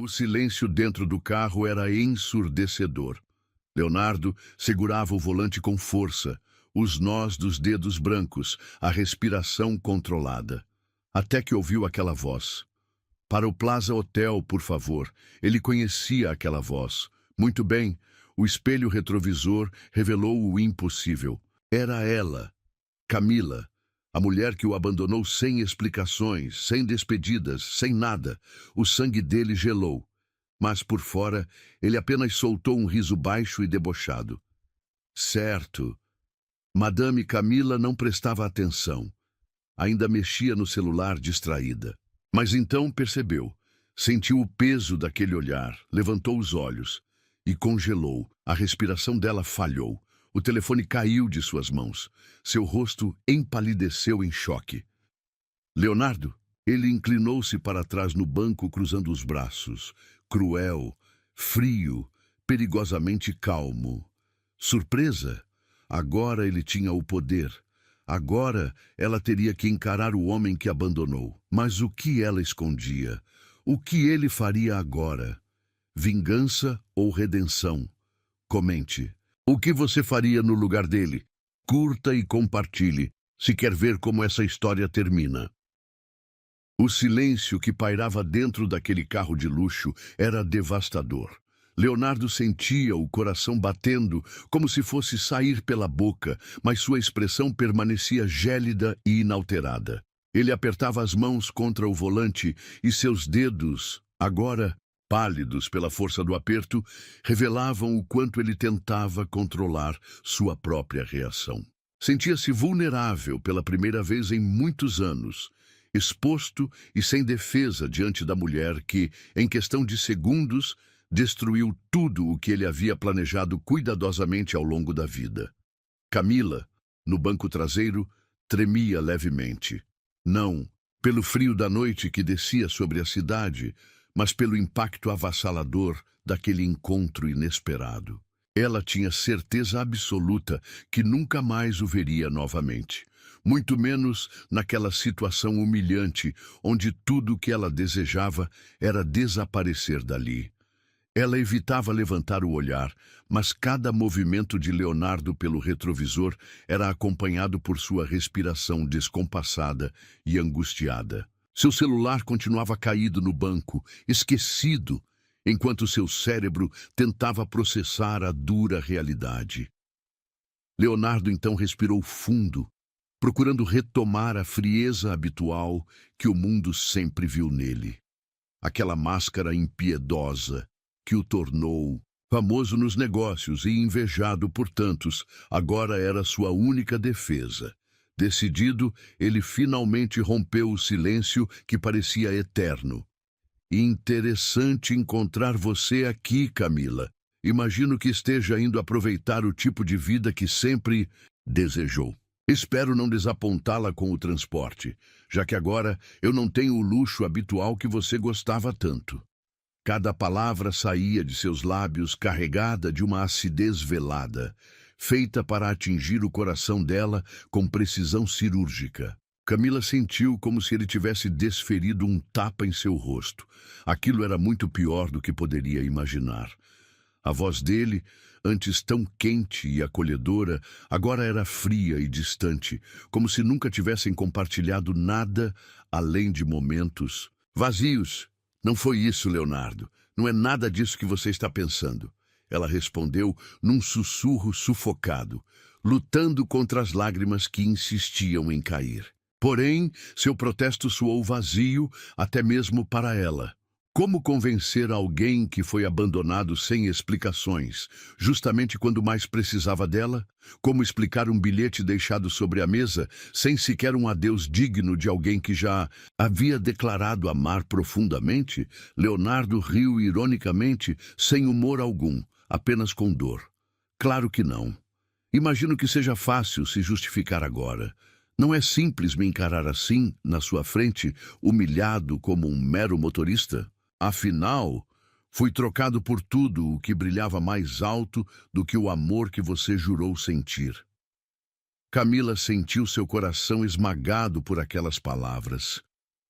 O silêncio dentro do carro era ensurdecedor. Leonardo segurava o volante com força, os nós dos dedos brancos, a respiração controlada. Até que ouviu aquela voz. Para o Plaza Hotel, por favor. Ele conhecia aquela voz. Muito bem, o espelho retrovisor revelou o impossível. Era ela, Camila, a mulher que o abandonou sem explicações, sem despedidas, sem nada. O sangue dele gelou. Mas por fora, ele apenas soltou um riso baixo e debochado. Certo. Madame Camila não prestava atenção. Ainda mexia no celular distraída. Mas então percebeu. Sentiu o peso daquele olhar, levantou os olhos e congelou. A respiração dela falhou. O telefone caiu de suas mãos. Seu rosto empalideceu em choque. Leonardo? Ele inclinou-se para trás no banco, cruzando os braços. Cruel, frio, perigosamente calmo. Surpresa? Agora ele tinha o poder. Agora ela teria que encarar o homem que abandonou. Mas o que ela escondia? O que ele faria agora? Vingança ou redenção? Comente. O que você faria no lugar dele? Curta e compartilhe, se quer ver como essa história termina. O silêncio que pairava dentro daquele carro de luxo era devastador. Leonardo sentia o coração batendo, como se fosse sair pela boca, mas sua expressão permanecia gélida e inalterada. Ele apertava as mãos contra o volante e seus dedos, agora pálidos pela força do aperto, revelavam o quanto ele tentava controlar sua própria reação. Sentia-se vulnerável pela primeira vez em muitos anos, exposto e sem defesa diante da mulher que, em questão de segundos, destruiu tudo o que ele havia planejado cuidadosamente ao longo da vida. Camila, no banco traseiro, tremia levemente. Não pelo frio da noite que descia sobre a cidade, mas pelo impacto avassalador daquele encontro inesperado. Ela tinha certeza absoluta que nunca mais o veria novamente. Muito menos naquela situação humilhante, onde tudo o que ela desejava era desaparecer dali. Ela evitava levantar o olhar, mas cada movimento de Leonardo pelo retrovisor era acompanhado por sua respiração descompassada e angustiada. Seu celular continuava caído no banco, esquecido, enquanto seu cérebro tentava processar a dura realidade. Leonardo então respirou fundo, procurando retomar a frieza habitual que o mundo sempre viu nele. Aquela máscara impiedosa que o tornou famoso nos negócios e invejado por tantos, agora era sua única defesa. Decidido, ele finalmente rompeu o silêncio que parecia eterno. Interessante encontrar você aqui, Camila. Imagino que esteja indo aproveitar o tipo de vida que sempre desejou. Espero não desapontá-la com o transporte, já que agora eu não tenho o luxo habitual que você gostava tanto. Cada palavra saía de seus lábios carregada de uma acidez velada, feita para atingir o coração dela com precisão cirúrgica. Camila sentiu como se ele tivesse desferido um tapa em seu rosto. Aquilo era muito pior do que poderia imaginar. A voz dele, antes tão quente e acolhedora, agora era fria e distante, como se nunca tivessem compartilhado nada além de momentos vazios. Não foi isso, Leonardo. Não é nada disso que você está pensando. Ela respondeu num sussurro sufocado, lutando contra as lágrimas que insistiam em cair. Porém, seu protesto soou vazio até mesmo para ela. Como convencer alguém que foi abandonado sem explicações, justamente quando mais precisava dela? Como explicar um bilhete deixado sobre a mesa sem sequer um adeus digno de alguém que já havia declarado amar profundamente? Leonardo riu ironicamente, sem humor algum, apenas com dor. Claro que não. Imagino que seja fácil se justificar agora. Não é simples me encarar assim, na sua frente, humilhado como um mero motorista? Afinal, fui trocado por tudo o que brilhava mais alto do que o amor que você jurou sentir. Camila sentiu seu coração esmagado por aquelas palavras.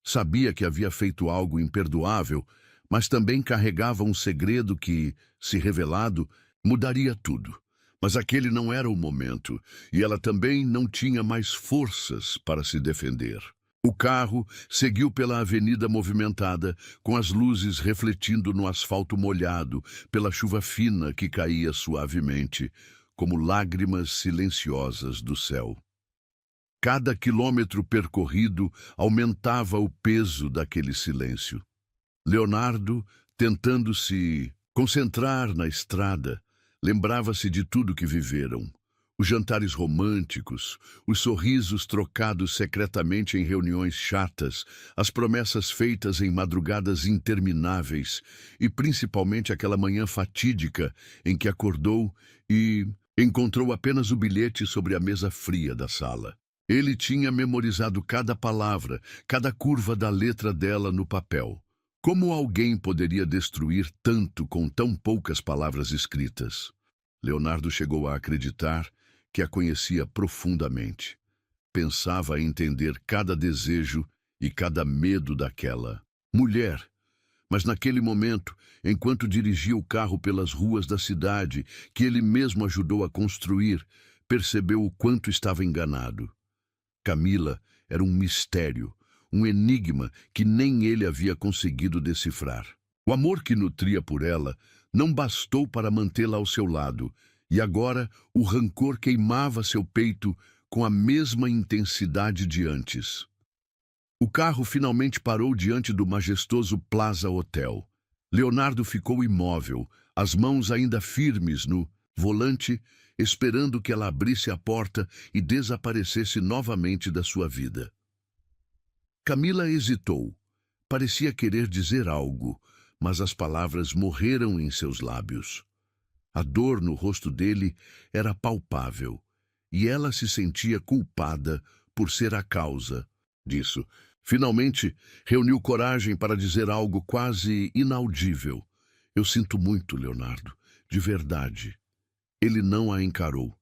Sabia que havia feito algo imperdoável, mas também carregava um segredo que, se revelado, mudaria tudo. Mas aquele não era o momento, e ela também não tinha mais forças para se defender. O carro seguiu pela avenida movimentada, com as luzes refletindo no asfalto molhado pela chuva fina que caía suavemente, como lágrimas silenciosas do céu. Cada quilômetro percorrido aumentava o peso daquele silêncio. Leonardo, tentando se concentrar na estrada, lembrava-se de tudo que viveram. Os jantares românticos, os sorrisos trocados secretamente em reuniões chatas, as promessas feitas em madrugadas intermináveis e principalmente aquela manhã fatídica em que acordou e encontrou apenas o bilhete sobre a mesa fria da sala. Ele tinha memorizado cada palavra, cada curva da letra dela no papel. Como alguém poderia destruir tanto com tão poucas palavras escritas? Leonardo chegou a acreditar que a conhecia profundamente. Pensava entender cada desejo e cada medo daquela mulher. Mas naquele momento, enquanto dirigia o carro pelas ruas da cidade, que ele mesmo ajudou a construir, percebeu o quanto estava enganado. Camila era um mistério, um enigma que nem ele havia conseguido decifrar. O amor que nutria por ela não bastou para mantê-la ao seu lado, e agora o rancor queimava seu peito com a mesma intensidade de antes. O carro finalmente parou diante do majestoso Plaza Hotel. Leonardo ficou imóvel, as mãos ainda firmes no volante, esperando que ela abrisse a porta e desaparecesse novamente da sua vida. Camila hesitou. Parecia querer dizer algo, mas as palavras morreram em seus lábios. A dor no rosto dele era palpável, e ela se sentia culpada por ser a causa disso. Finalmente, reuniu coragem para dizer algo quase inaudível. Eu sinto muito, Leonardo, de verdade. Ele não a encarou.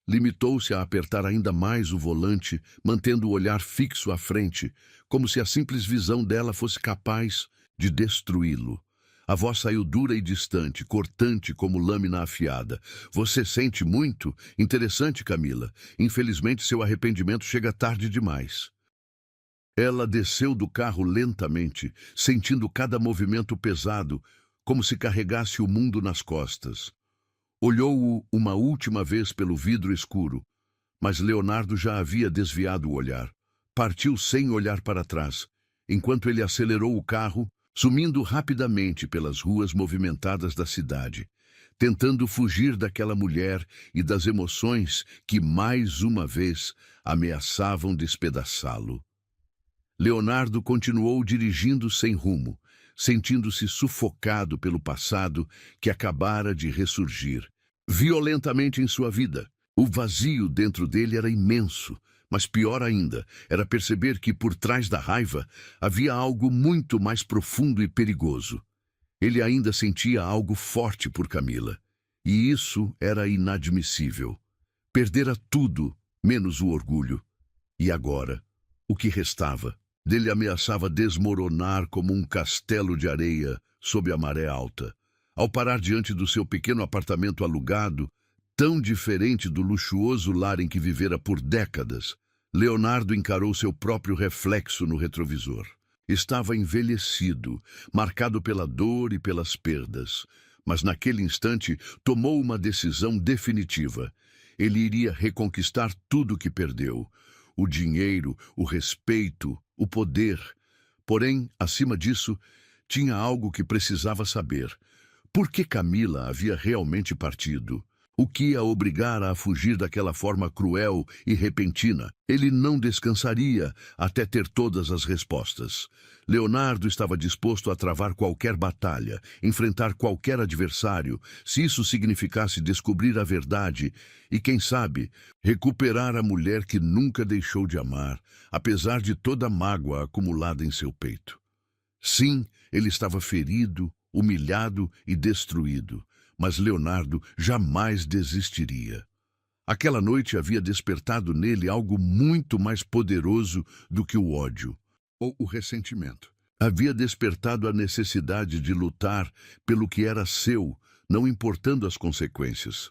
Limitou-se a apertar ainda mais o volante, mantendo o olhar fixo à frente, como se a simples visão dela fosse capaz de destruí-lo. A voz saiu dura e distante, cortante como lâmina afiada. Você sente muito? Interessante, Camila. Infelizmente, seu arrependimento chega tarde demais. Ela desceu do carro lentamente, sentindo cada movimento pesado, como se carregasse o mundo nas costas. Olhou-o uma última vez pelo vidro escuro, mas Leonardo já havia desviado o olhar. Partiu sem olhar para trás, enquanto ele acelerou o carro, sumindo rapidamente pelas ruas movimentadas da cidade, tentando fugir daquela mulher e das emoções que, mais uma vez, ameaçavam despedaçá-lo. Leonardo continuou dirigindo sem rumo, sentindo-se sufocado pelo passado que acabara de ressurgir, violentamente em sua vida. O vazio dentro dele era imenso, mas pior ainda, era perceber que por trás da raiva havia algo muito mais profundo e perigoso. Ele ainda sentia algo forte por Camila, e isso era inadmissível. Perdera tudo, menos o orgulho. E agora, o que restava? Dele ameaçava desmoronar como um castelo de areia sob a maré alta. Ao parar diante do seu pequeno apartamento alugado, tão diferente do luxuoso lar em que vivera por décadas, Leonardo encarou seu próprio reflexo no retrovisor. Estava envelhecido, marcado pela dor e pelas perdas, mas naquele instante tomou uma decisão definitiva. Ele iria reconquistar tudo o que perdeu: o dinheiro, o respeito, o poder. Porém, acima disso, tinha algo que precisava saber. Por que Camila havia realmente partido? O que a obrigara a fugir daquela forma cruel e repentina? Ele não descansaria até ter todas as respostas. Leonardo estava disposto a travar qualquer batalha, enfrentar qualquer adversário, se isso significasse descobrir a verdade e, quem sabe, recuperar a mulher que nunca deixou de amar, apesar de toda a mágoa acumulada em seu peito. Sim, ele estava ferido, humilhado e destruído, mas Leonardo jamais desistiria. Aquela noite havia despertado nele algo muito mais poderoso do que o ódio ou o ressentimento. Havia despertado a necessidade de lutar pelo que era seu, não importando as consequências.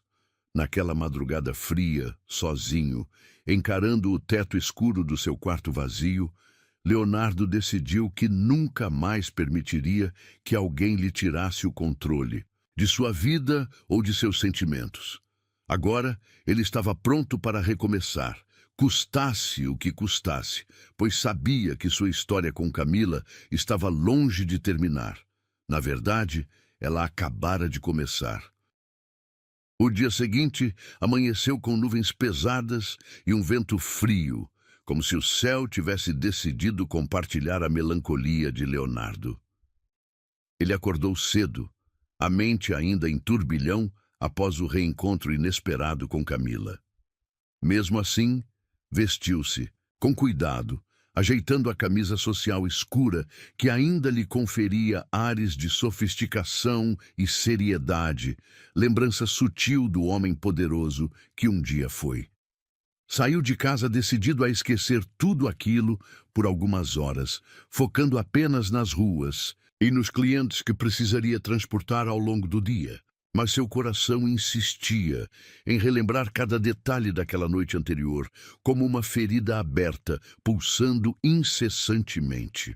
Naquela madrugada fria, sozinho, encarando o teto escuro do seu quarto vazio, Leonardo decidiu que nunca mais permitiria que alguém lhe tirasse o controle de sua vida ou de seus sentimentos. Agora, ele estava pronto para recomeçar, custasse o que custasse, pois sabia que sua história com Camila estava longe de terminar. Na verdade, ela acabara de começar. O dia seguinte amanheceu com nuvens pesadas e um vento frio, como se o céu tivesse decidido compartilhar a melancolia de Leonardo. Ele acordou cedo, a mente ainda em turbilhão após o reencontro inesperado com Camila. Mesmo assim, vestiu-se, com cuidado, ajeitando a camisa social escura que ainda lhe conferia ares de sofisticação e seriedade, lembrança sutil do homem poderoso que um dia foi. Saiu de casa decidido a esquecer tudo aquilo por algumas horas, focando apenas nas ruas e nos clientes que precisaria transportar ao longo do dia. Mas seu coração insistia em relembrar cada detalhe daquela noite anterior, como uma ferida aberta, pulsando incessantemente.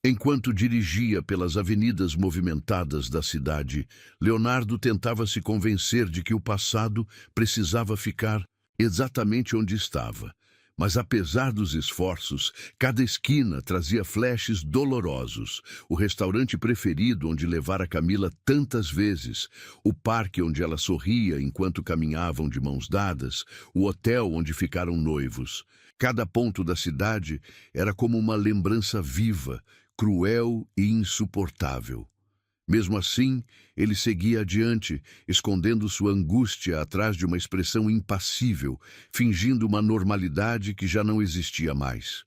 Enquanto dirigia pelas avenidas movimentadas da cidade, Leonardo tentava se convencer de que o passado precisava ficar exatamente onde estava. Mas apesar dos esforços, cada esquina trazia flashes dolorosos. O restaurante preferido onde levara Camila tantas vezes, o parque onde ela sorria enquanto caminhavam de mãos dadas, o hotel onde ficaram noivos. Cada ponto da cidade era como uma lembrança viva, cruel e insuportável. Mesmo assim, ele seguia adiante, escondendo sua angústia atrás de uma expressão impassível, fingindo uma normalidade que já não existia mais.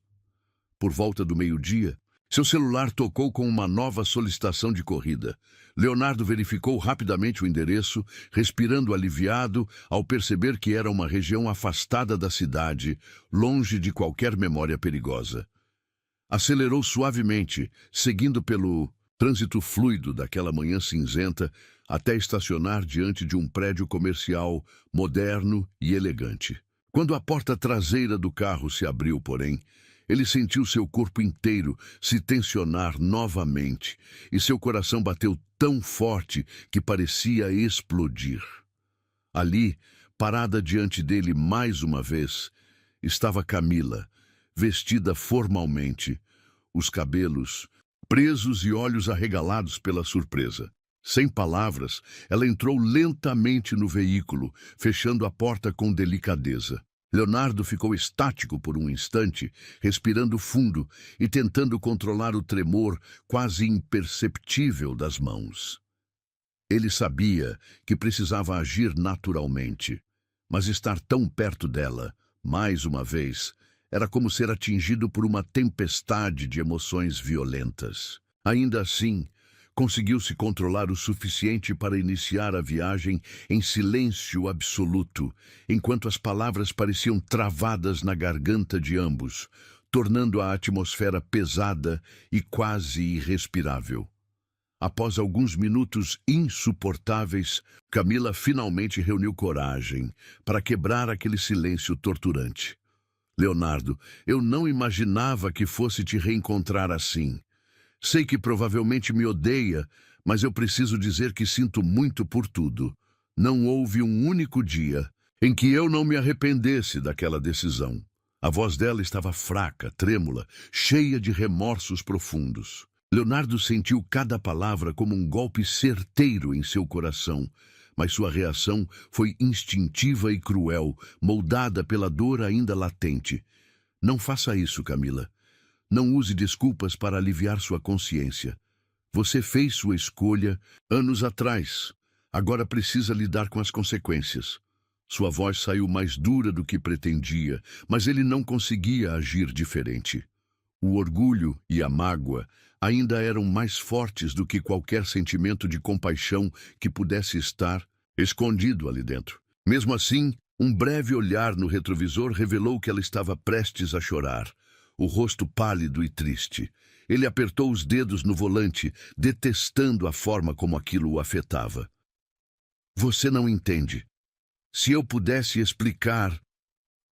Por volta do meio-dia, seu celular tocou com uma nova solicitação de corrida. Leonardo verificou rapidamente o endereço, respirando aliviado ao perceber que era uma região afastada da cidade, longe de qualquer memória perigosa. Acelerou suavemente, seguindo pelo trânsito fluido daquela manhã cinzenta até estacionar diante de um prédio comercial moderno e elegante. Quando a porta traseira do carro se abriu, porém, ele sentiu seu corpo inteiro se tensionar novamente e seu coração bateu tão forte que parecia explodir. Ali, parada diante dele mais uma vez, estava Camila, vestida formalmente, os cabelos presos e olhos arregalados pela surpresa. Sem palavras, ela entrou lentamente no veículo, fechando a porta com delicadeza. Leonardo ficou estático por um instante, respirando fundo e tentando controlar o tremor quase imperceptível das mãos. Ele sabia que precisava agir naturalmente, mas estar tão perto dela, mais uma vez, era como ser atingido por uma tempestade de emoções violentas. Ainda assim, conseguiu se controlar o suficiente para iniciar a viagem em silêncio absoluto, enquanto as palavras pareciam travadas na garganta de ambos, tornando a atmosfera pesada e quase irrespirável. Após alguns minutos insuportáveis, Camila finalmente reuniu coragem para quebrar aquele silêncio torturante. Leonardo, eu não imaginava que fosse te reencontrar assim. Sei que provavelmente me odeia, mas eu preciso dizer que sinto muito por tudo. Não houve um único dia em que eu não me arrependesse daquela decisão. A voz dela estava fraca, trêmula, cheia de remorsos profundos. Leonardo sentiu cada palavra como um golpe certeiro em seu coração, mas sua reação foi instintiva e cruel, moldada pela dor ainda latente. Não faça isso, Camila. Não use desculpas para aliviar sua consciência. Você fez sua escolha anos atrás. Agora precisa lidar com as consequências. Sua voz saiu mais dura do que pretendia, mas ele não conseguia agir diferente. O orgulho e a mágoa ainda eram mais fortes do que qualquer sentimento de compaixão que pudesse estar escondido ali dentro. Mesmo assim, um breve olhar no retrovisor revelou que ela estava prestes a chorar. o rosto pálido e triste. Ele apertou os dedos no volante, detestando a forma como aquilo o afetava. Você não entende. Se eu pudesse explicar...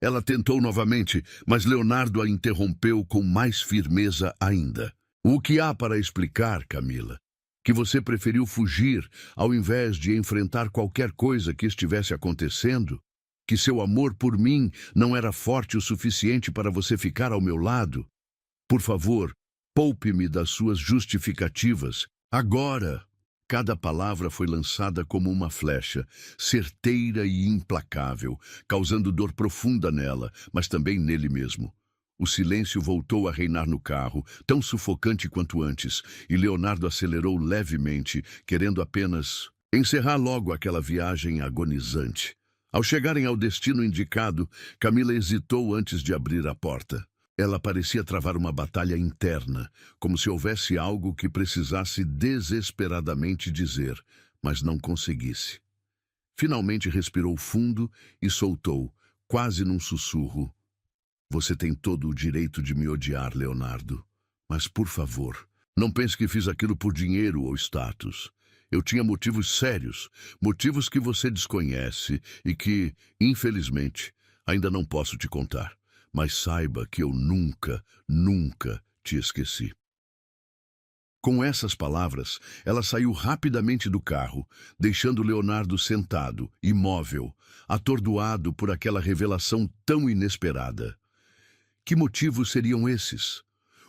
Ela tentou novamente, mas Leonardo a interrompeu com mais firmeza ainda. O que há para explicar, Camila? Que você preferiu fugir ao invés de enfrentar qualquer coisa que estivesse acontecendo? Que seu amor por mim não era forte o suficiente para você ficar ao meu lado? Por favor, poupe-me das suas justificativas. Agora! Cada palavra foi lançada como uma flecha, certeira e implacável, causando dor profunda nela, mas também nele mesmo. O silêncio voltou a reinar no carro, tão sufocante quanto antes, e Leonardo acelerou levemente, querendo apenas encerrar logo aquela viagem agonizante. Ao chegarem ao destino indicado, Camila hesitou antes de abrir a porta. Ela parecia travar uma batalha interna, como se houvesse algo que precisasse desesperadamente dizer, mas não conseguisse. Finalmente respirou fundo e soltou, quase num sussurro. Você tem todo o direito de me odiar, Leonardo. Mas, por favor, não pense que fiz aquilo por dinheiro ou status. Eu tinha motivos sérios, motivos que você desconhece e que, infelizmente, ainda não posso te contar. Mas saiba que eu nunca, nunca te esqueci. Com essas palavras, ela saiu rapidamente do carro, deixando Leonardo sentado, imóvel, atordoado por aquela revelação tão inesperada. Que motivos seriam esses?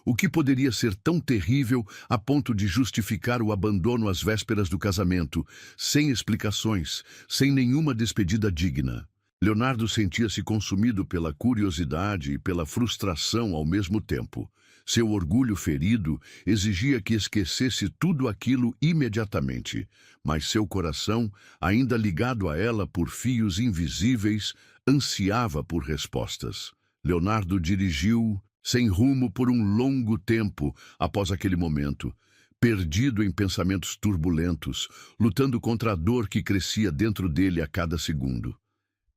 O que poderia ser tão terrível a ponto de justificar o abandono às vésperas do casamento, sem explicações, sem nenhuma despedida digna? Leonardo sentia-se consumido pela curiosidade e pela frustração ao mesmo tempo. Seu orgulho ferido exigia que esquecesse tudo aquilo imediatamente, mas seu coração, ainda ligado a ela por fios invisíveis, ansiava por respostas. Leonardo dirigiu sem rumo por um longo tempo após aquele momento, perdido em pensamentos turbulentos, lutando contra a dor que crescia dentro dele a cada segundo.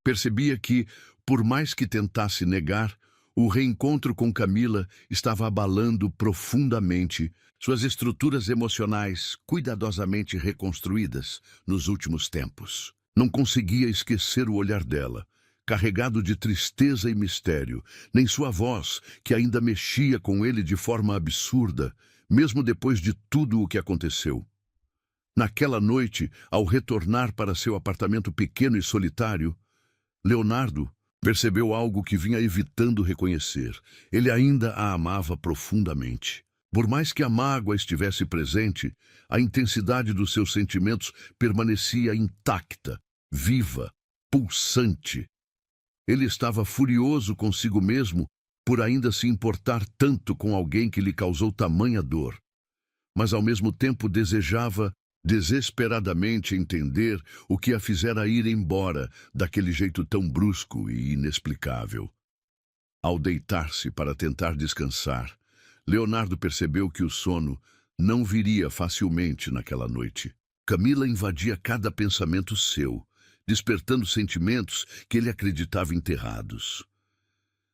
Percebia que, por mais que tentasse negar, o reencontro com Camila estava abalando profundamente suas estruturas emocionais cuidadosamente reconstruídas nos últimos tempos. Não conseguia esquecer o olhar dela, carregado de tristeza e mistério, nem sua voz, que ainda mexia com ele de forma absurda, mesmo depois de tudo o que aconteceu. Naquela noite, ao retornar para seu apartamento pequeno e solitário, Leonardo percebeu algo que vinha evitando reconhecer. Ele ainda a amava profundamente. Por mais que a mágoa estivesse presente, a intensidade dos seus sentimentos permanecia intacta, viva, pulsante. Ele estava furioso consigo mesmo por ainda se importar tanto com alguém que lhe causou tamanha dor, mas ao mesmo tempo desejava desesperadamente entender o que a fizera ir embora daquele jeito tão brusco e inexplicável. Ao deitar-se para tentar descansar, Leonardo percebeu que o sono não viria facilmente naquela noite. Camila invadia cada pensamento seu, despertando sentimentos que ele acreditava enterrados.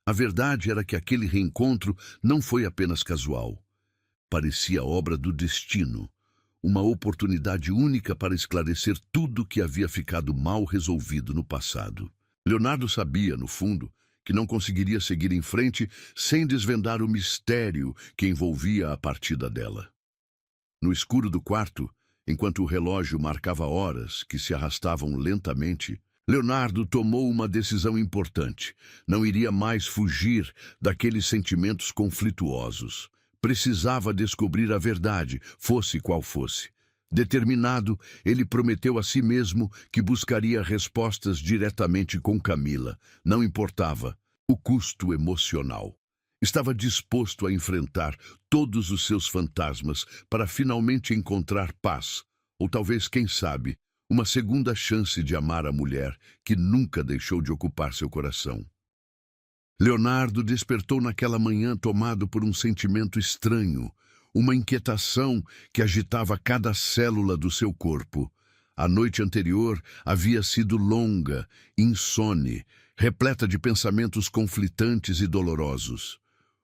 A verdade era que aquele reencontro não foi apenas casual. Parecia obra do destino, uma oportunidade única para esclarecer tudo que havia ficado mal resolvido no passado. Leonardo sabia, no fundo, que não conseguiria seguir em frente sem desvendar o mistério que envolvia a partida dela. No escuro do quarto, enquanto o relógio marcava horas que se arrastavam lentamente, Leonardo tomou uma decisão importante. Não iria mais fugir daqueles sentimentos conflituosos. Precisava descobrir a verdade, fosse qual fosse. Determinado, ele prometeu a si mesmo que buscaria respostas diretamente com Camila. Não importava o custo emocional. Estava disposto a enfrentar todos os seus fantasmas para finalmente encontrar paz, ou talvez, quem sabe, uma segunda chance de amar a mulher que nunca deixou de ocupar seu coração. Leonardo despertou naquela manhã tomado por um sentimento estranho, uma inquietação que agitava cada célula do seu corpo. A noite anterior havia sido longa, insone, repleta de pensamentos conflitantes e dolorosos.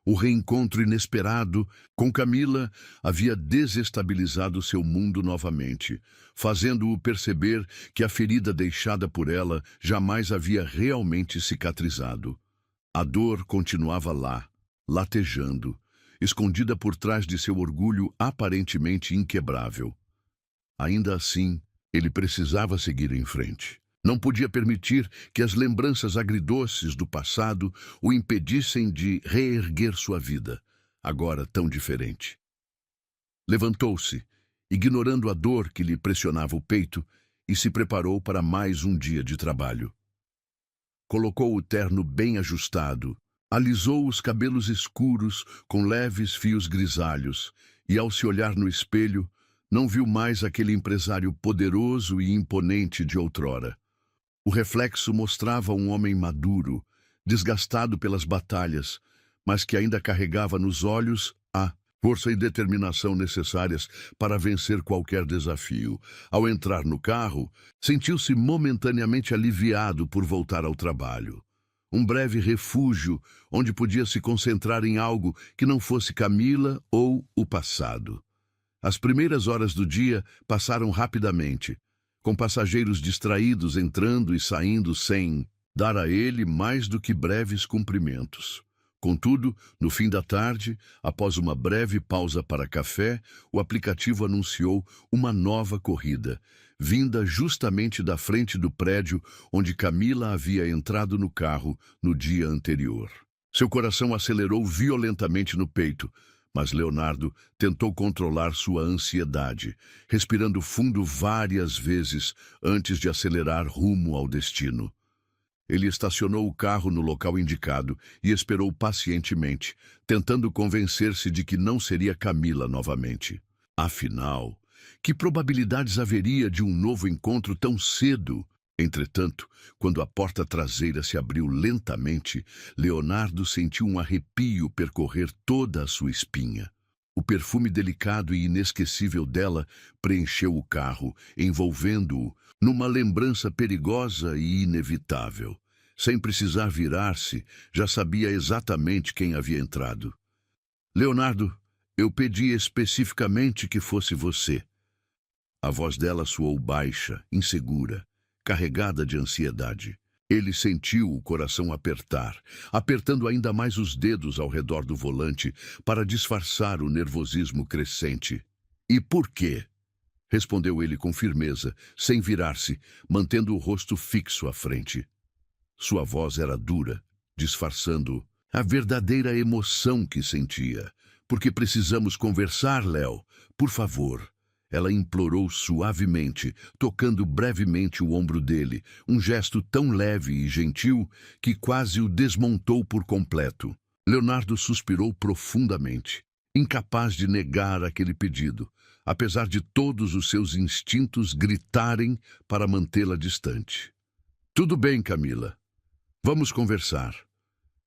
O reencontro inesperado com Camila havia desestabilizado seu mundo novamente, fazendo-o perceber que a ferida deixada por ela jamais havia realmente cicatrizado. A dor continuava lá, latejando, escondida por trás de seu orgulho aparentemente inquebrável. Ainda assim, ele precisava seguir em frente. Não podia permitir que as lembranças agridoces do passado o impedissem de reerguer sua vida, agora tão diferente. Levantou-se, ignorando a dor que lhe pressionava o peito, e se preparou para mais um dia de trabalho. Colocou o terno bem ajustado, alisou os cabelos escuros com leves fios grisalhos e, ao se olhar no espelho, não viu mais aquele empresário poderoso e imponente de outrora. O reflexo mostrava um homem maduro, desgastado pelas batalhas, mas que ainda carregava nos olhos a força e determinação necessárias para vencer qualquer desafio. Ao entrar no carro, sentiu-se momentaneamente aliviado por voltar ao trabalho. Um breve refúgio onde podia se concentrar em algo que não fosse Camila ou o passado. As primeiras horas do dia passaram rapidamente, com passageiros distraídos entrando e saindo sem dar a ele mais do que breves cumprimentos. Contudo, no fim da tarde, após uma breve pausa para café, o aplicativo anunciou uma nova corrida, vinda justamente da frente do prédio onde Camila havia entrado no carro no dia anterior. Seu coração acelerou violentamente no peito, mas Leonardo tentou controlar sua ansiedade, respirando fundo várias vezes antes de acelerar rumo ao destino. Ele estacionou o carro no local indicado e esperou pacientemente, tentando convencer-se de que não seria Camila novamente. Afinal, que probabilidades haveria de um novo encontro tão cedo? Entretanto, quando a porta traseira se abriu lentamente, Leonardo sentiu um arrepio percorrer toda a sua espinha. O perfume delicado e inesquecível dela preencheu o carro, envolvendo-o numa lembrança perigosa e inevitável. Sem precisar virar-se, já sabia exatamente quem havia entrado. Leonardo, eu pedi especificamente que fosse você. A voz dela soou baixa, insegura, carregada de ansiedade. Ele sentiu o coração apertar, apertando ainda mais os dedos ao redor do volante para disfarçar o nervosismo crescente. E por quê? Respondeu ele com firmeza, sem virar-se, mantendo o rosto fixo à frente. Sua voz era dura, disfarçando a verdadeira emoção que sentia. Porque precisamos conversar, Léo. Por favor. Ela implorou suavemente, tocando brevemente o ombro dele, um gesto tão leve e gentil que quase o desmontou por completo. Leonardo suspirou profundamente, incapaz de negar aquele pedido, apesar de todos os seus instintos gritarem para mantê-la distante. Tudo bem, Camila. Vamos conversar.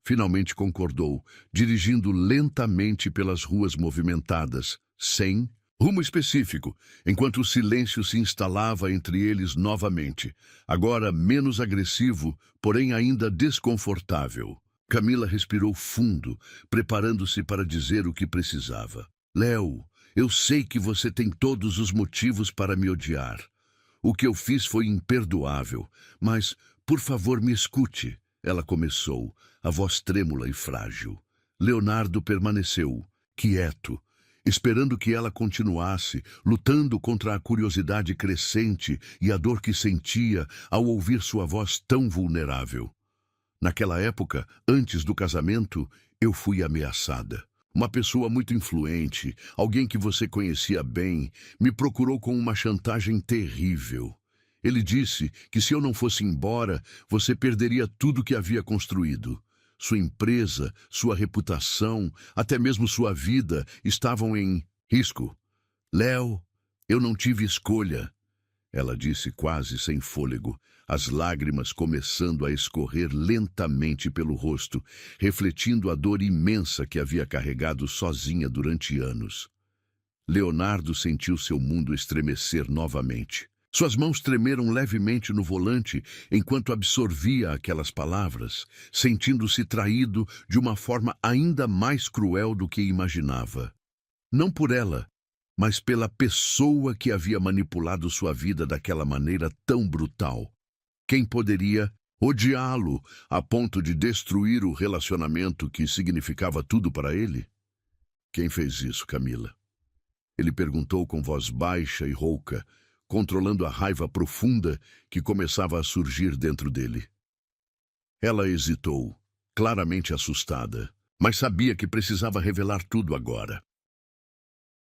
Finalmente concordou, dirigindo lentamente pelas ruas movimentadas, sem rumo específico, enquanto o silêncio se instalava entre eles novamente, agora menos agressivo, porém ainda desconfortável. Camila respirou fundo, preparando-se para dizer o que precisava. Léo, eu sei que você tem todos os motivos para me odiar. O que eu fiz foi imperdoável, mas, por favor, me escute. Ela começou, a voz trêmula e frágil. Leonardo permaneceu, quieto, esperando que ela continuasse, lutando contra a curiosidade crescente e a dor que sentia ao ouvir sua voz tão vulnerável. Naquela época, antes do casamento, eu fui ameaçada. Uma pessoa muito influente, alguém que você conhecia bem, me procurou com uma chantagem terrível. Ele disse que se eu não fosse embora, você perderia tudo que havia construído. Sua empresa, sua reputação, até mesmo sua vida estavam em risco. Léo, eu não tive escolha. Ela disse quase sem fôlego, as lágrimas começando a escorrer lentamente pelo rosto, refletindo a dor imensa que havia carregado sozinha durante anos. Leonardo sentiu seu mundo estremecer novamente. Suas mãos tremeram levemente no volante enquanto absorvia aquelas palavras, sentindo-se traído de uma forma ainda mais cruel do que imaginava. Não por ela, mas pela pessoa que havia manipulado sua vida daquela maneira tão brutal. Quem poderia odiá-lo a ponto de destruir o relacionamento que significava tudo para ele? Quem fez isso, Camila? Ele perguntou com voz baixa e rouca, controlando a raiva profunda que começava a surgir dentro dele. Ela hesitou, claramente assustada, mas sabia que precisava revelar tudo agora.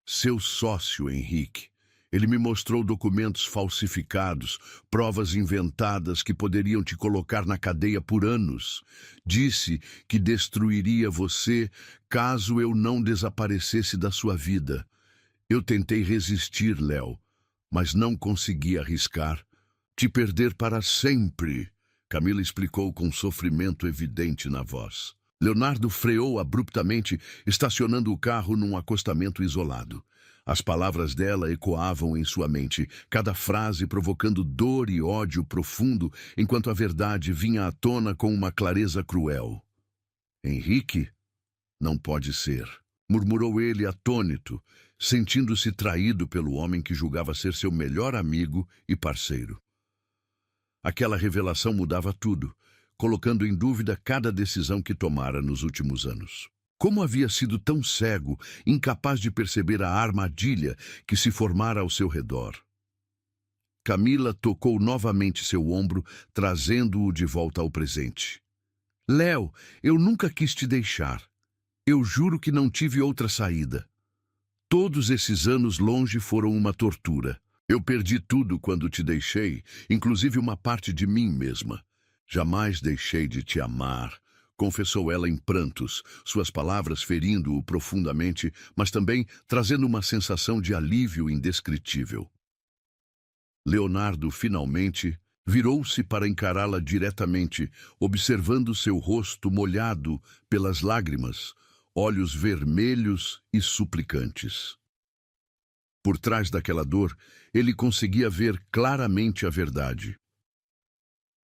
Seu sócio, Henrique. Ele me mostrou documentos falsificados, provas inventadas que poderiam te colocar na cadeia por anos. Disse que destruiria você caso eu não desaparecesse da sua vida. Eu tentei resistir, Léo, mas não consegui arriscar. Te perder para sempre, Camila explicou com sofrimento evidente na voz. Leonardo freou abruptamente, estacionando o carro num acostamento isolado. As palavras dela ecoavam em sua mente, cada frase provocando dor e ódio profundo, enquanto a verdade vinha à tona com uma clareza cruel. Henrique? Não pode ser, murmurou ele atônito, sentindo-se traído pelo homem que julgava ser seu melhor amigo e parceiro. Aquela revelação mudava tudo, colocando em dúvida cada decisão que tomara nos últimos anos. Como havia sido tão cego, incapaz de perceber a armadilha que se formara ao seu redor? Camila tocou novamente seu ombro, trazendo-o de volta ao presente. Léo, eu nunca quis te deixar. Eu juro que não tive outra saída. Todos esses anos longe foram uma tortura. Eu perdi tudo quando te deixei, inclusive uma parte de mim mesma. Jamais deixei de te amar, confessou ela em prantos, suas palavras ferindo-o profundamente, mas também trazendo uma sensação de alívio indescritível. Leonardo, finalmente, virou-se para encará-la diretamente, observando seu rosto molhado pelas lágrimas, olhos vermelhos e suplicantes. Por trás daquela dor, ele conseguia ver claramente a verdade.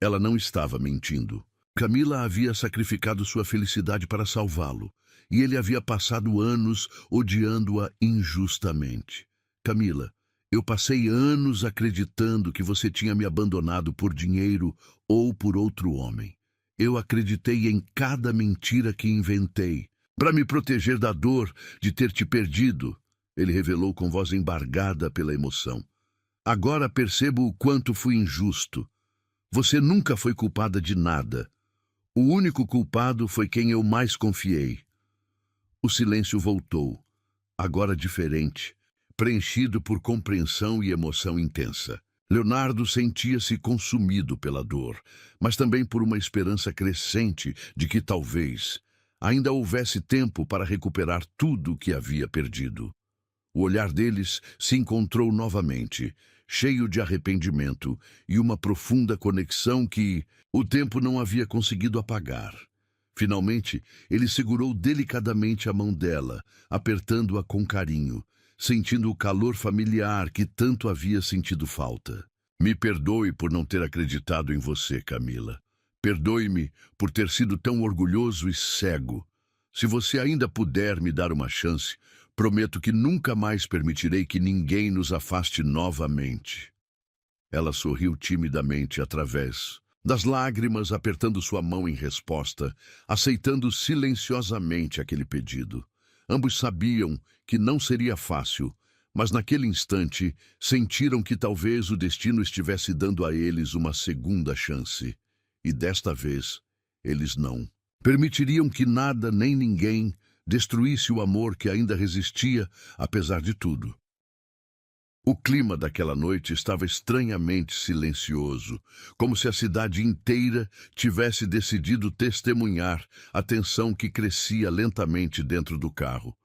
Ela não estava mentindo. Camila havia sacrificado sua felicidade para salvá-lo, e ele havia passado anos odiando-a injustamente. Camila, eu passei anos acreditando que você tinha me abandonado por dinheiro ou por outro homem. Eu acreditei em cada mentira que inventei, para me proteger da dor de ter te perdido, ele revelou com voz embargada pela emoção. Agora percebo o quanto fui injusto. Você nunca foi culpada de nada. O único culpado foi quem eu mais confiei. O silêncio voltou, agora diferente, preenchido por compreensão e emoção intensa. Leonardo sentia-se consumido pela dor, mas também por uma esperança crescente de que talvez ainda houvesse tempo para recuperar tudo o que havia perdido. O olhar deles se encontrou novamente, cheio de arrependimento e uma profunda conexão que o tempo não havia conseguido apagar. Finalmente, ele segurou delicadamente a mão dela, apertando-a com carinho, sentindo o calor familiar que tanto havia sentido falta. Me perdoe por não ter acreditado em você, Camila. Perdoe-me por ter sido tão orgulhoso e cego. Se você ainda puder me dar uma chance, prometo que nunca mais permitirei que ninguém nos afaste novamente. Ela sorriu timidamente através das lágrimas, apertando sua mão em resposta, aceitando silenciosamente aquele pedido. Ambos sabiam que não seria fácil, mas naquele instante sentiram que talvez o destino estivesse dando a eles uma segunda chance. E desta vez, eles não permitiriam que nada nem ninguém destruísse o amor que ainda resistia, apesar de tudo. O clima daquela noite estava estranhamente silencioso, como se a cidade inteira tivesse decidido testemunhar a tensão que crescia lentamente dentro do carro.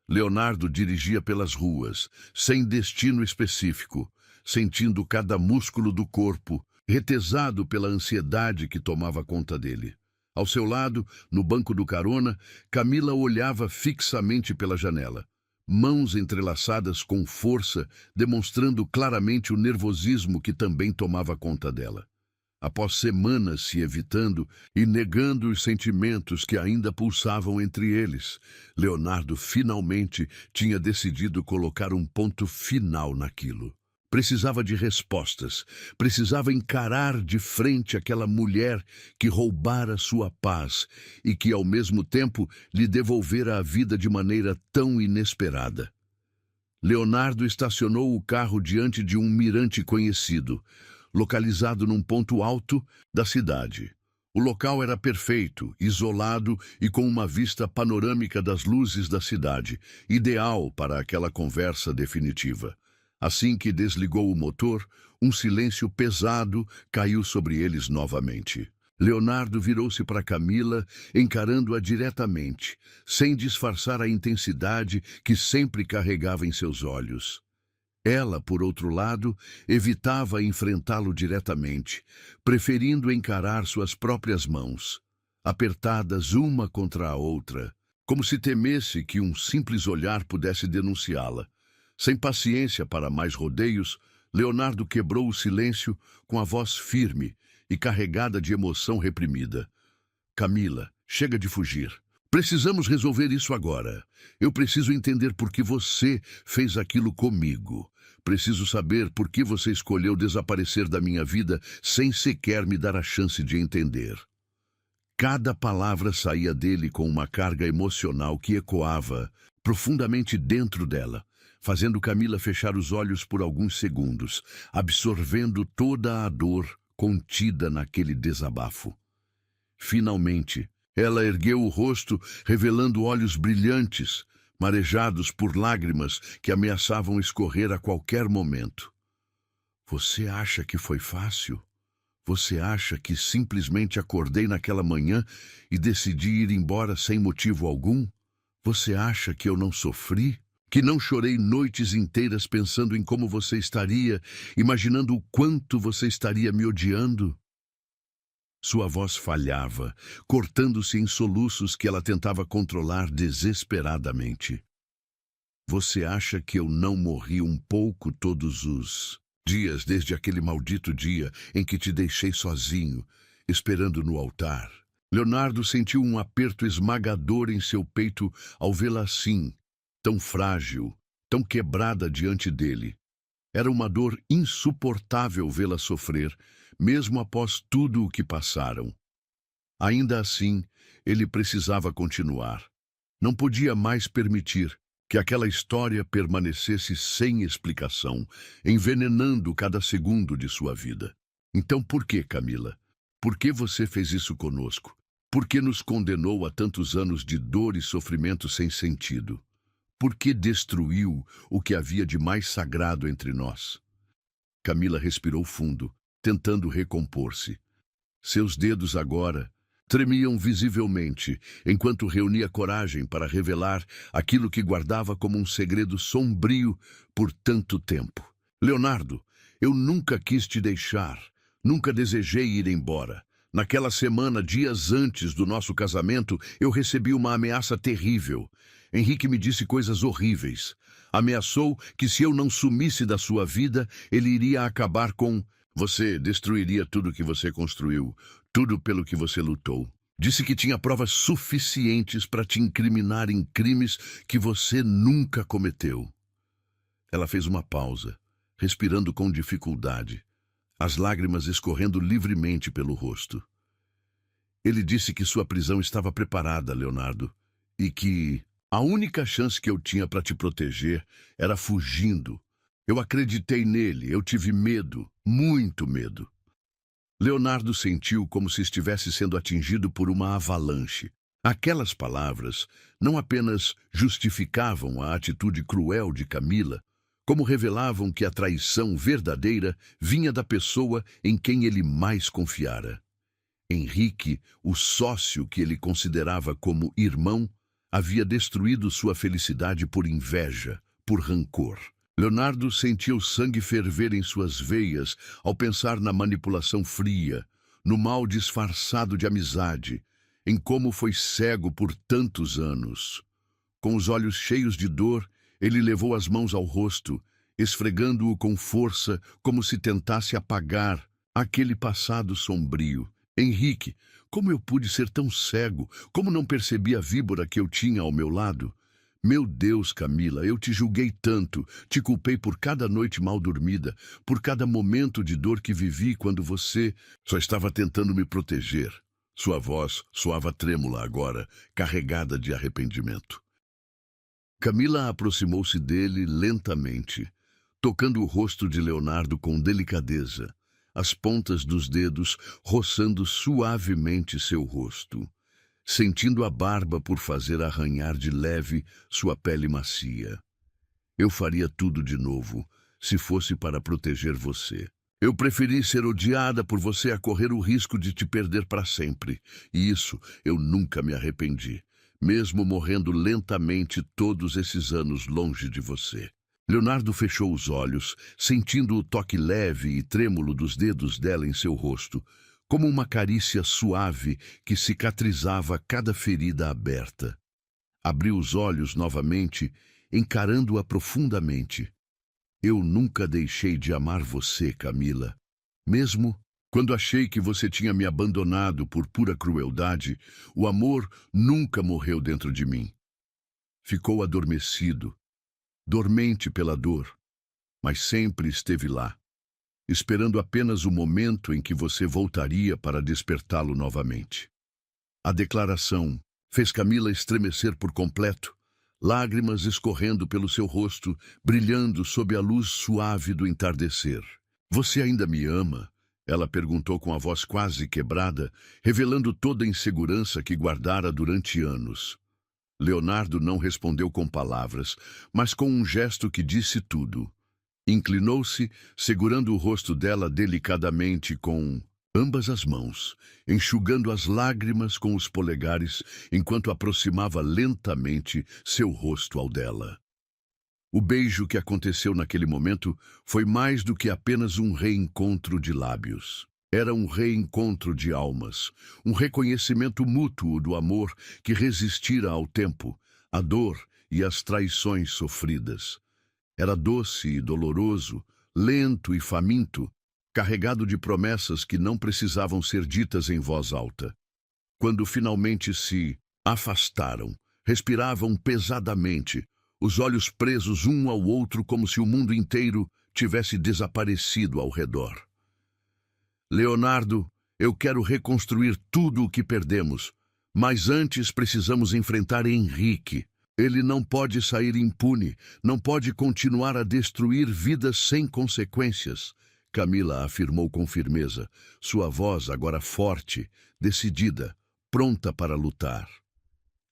Leonardo dirigia pelas ruas, sem destino específico, sentindo cada músculo do corpo, retesado pela ansiedade que tomava conta dele. Ao seu lado, no banco do carona, Camila olhava fixamente pela janela. mãos entrelaçadas com força, demonstrando claramente o nervosismo que também tomava conta dela. Após semanas se evitando e negando os sentimentos que ainda pulsavam entre eles, Leonardo finalmente tinha decidido colocar um ponto final naquilo. Precisava de respostas, precisava encarar de frente aquela mulher que roubara sua paz e que, ao mesmo tempo, lhe devolvera a vida de maneira tão inesperada. Leonardo estacionou o carro diante de um mirante conhecido, localizado num ponto alto da cidade. O local era perfeito, isolado e com uma vista panorâmica das luzes da cidade, ideal para aquela conversa definitiva. Assim que desligou o motor, um silêncio pesado caiu sobre eles novamente. Leonardo virou-se para Camila, encarando-a diretamente, sem disfarçar a intensidade que sempre carregava em seus olhos. Ela, por outro lado, evitava enfrentá-lo diretamente, preferindo encarar suas próprias mãos, apertadas uma contra a outra, como se temesse que um simples olhar pudesse denunciá-la. Sem paciência para mais rodeios, Leonardo quebrou o silêncio com a voz firme e carregada de emoção reprimida. Camila, chega de fugir. Precisamos resolver isso agora. Eu preciso entender por que você fez aquilo comigo. Preciso saber por que você escolheu desaparecer da minha vida sem sequer me dar a chance de entender. Cada palavra saía dele com uma carga emocional que ecoava profundamente dentro dela, fazendo Camila fechar os olhos por alguns segundos, absorvendo toda a dor contida naquele desabafo. Finalmente, ela ergueu o rosto, revelando olhos brilhantes, marejados por lágrimas que ameaçavam escorrer a qualquer momento. Você acha que foi fácil? Você acha que simplesmente acordei naquela manhã e decidi ir embora sem motivo algum? Você acha que eu não sofri? Que não chorei noites inteiras pensando em como você estaria, imaginando o quanto você estaria me odiando? Sua voz falhava, cortando-se em soluços que ela tentava controlar desesperadamente. Você acha que eu não morri um pouco todos os dias desde aquele maldito dia em que te deixei sozinho, esperando no altar? Leonardo sentiu um aperto esmagador em seu peito ao vê-la assim, tão frágil, tão quebrada diante dele. Era uma dor insuportável vê-la sofrer, mesmo após tudo o que passaram. Ainda assim, ele precisava continuar. Não podia mais permitir que aquela história permanecesse sem explicação, envenenando cada segundo de sua vida. Então por que, Camila? Por que você fez isso conosco? Por que nos condenou a tantos anos de dor e sofrimento sem sentido? Por que destruiu o que havia de mais sagrado entre nós? Camila respirou fundo, tentando recompor-se. Seus dedos agora tremiam visivelmente, enquanto reunia coragem para revelar aquilo que guardava como um segredo sombrio por tanto tempo. Leonardo, eu nunca quis te deixar, nunca desejei ir embora. Naquela semana, dias antes do nosso casamento, eu recebi uma ameaça terrível. Henrique me disse coisas horríveis. Ameaçou que se eu não sumisse da sua vida, ele iria acabar com... Você destruiria tudo que você construiu, tudo pelo que você lutou. Disse que tinha provas suficientes para te incriminar em crimes que você nunca cometeu. Ela fez uma pausa, respirando com dificuldade, as lágrimas escorrendo livremente pelo rosto. Ele disse que sua prisão estava preparada, Leonardo, e que a única chance que eu tinha para te proteger era fugindo. Eu acreditei nele, eu tive medo, muito medo. Leonardo sentiu como se estivesse sendo atingido por uma avalanche. Aquelas palavras não apenas justificavam a atitude cruel de Camila, como revelavam que a traição verdadeira vinha da pessoa em quem ele mais confiara. Henrique, o sócio que ele considerava como irmão, havia destruído sua felicidade por inveja, por rancor. Leonardo sentia o sangue ferver em suas veias ao pensar na manipulação fria, no mal disfarçado de amizade, em como foi cego por tantos anos. Com os olhos cheios de dor, Ele levou as mãos ao rosto, esfregando-o com força, como se tentasse apagar aquele passado sombrio. Henrique, como eu pude ser tão cego? Como não percebi a víbora que eu tinha ao meu lado? Meu Deus, Camila, eu te julguei tanto, te culpei por cada noite mal dormida, por cada momento de dor que vivi quando você só estava tentando me proteger. Sua voz soava trêmula agora, carregada de arrependimento. Camila aproximou-se dele lentamente, tocando o rosto de Leonardo com delicadeza, as pontas dos dedos roçando suavemente seu rosto, sentindo a barba por fazer arranhar de leve sua pele macia. Eu faria tudo de novo, se fosse para proteger você. Eu preferi ser odiada por você a correr o risco de te perder para sempre. E isso eu nunca me arrependi, mesmo morrendo lentamente todos esses anos longe de você. Leonardo fechou os olhos, sentindo o toque leve e trêmulo dos dedos dela em seu rosto, como uma carícia suave que cicatrizava cada ferida aberta. Abriu os olhos novamente, encarando-a profundamente. Eu nunca deixei de amar você, Camila. Mesmo quando achei que você tinha me abandonado por pura crueldade, o amor nunca morreu dentro de mim. Ficou adormecido, dormente pela dor, mas sempre esteve lá, esperando apenas o momento em que você voltaria para despertá-lo novamente. A declaração fez Camila estremecer por completo, lágrimas escorrendo pelo seu rosto, brilhando sob a luz suave do entardecer. Você ainda me ama? Ela perguntou com a voz quase quebrada, revelando toda a insegurança que guardara durante anos. Leonardo não respondeu com palavras, mas com um gesto que disse tudo. Inclinou-se, segurando o rosto dela delicadamente com ambas as mãos, enxugando as lágrimas com os polegares, enquanto aproximava lentamente seu rosto ao dela. O beijo que aconteceu naquele momento foi mais do que apenas um reencontro de lábios. Era um reencontro de almas, um reconhecimento mútuo do amor que resistira ao tempo, à dor e às traições sofridas. Era doce e doloroso, lento e faminto, carregado de promessas que não precisavam ser ditas em voz alta. Quando finalmente se afastaram, respiravam pesadamente, os olhos presos um ao outro como se o mundo inteiro tivesse desaparecido ao redor. Leonardo, eu quero reconstruir tudo o que perdemos, mas antes precisamos enfrentar Henrique. Ele não pode sair impune, não pode continuar a destruir vidas sem consequências. Camila afirmou com firmeza, sua voz agora forte, decidida, pronta para lutar.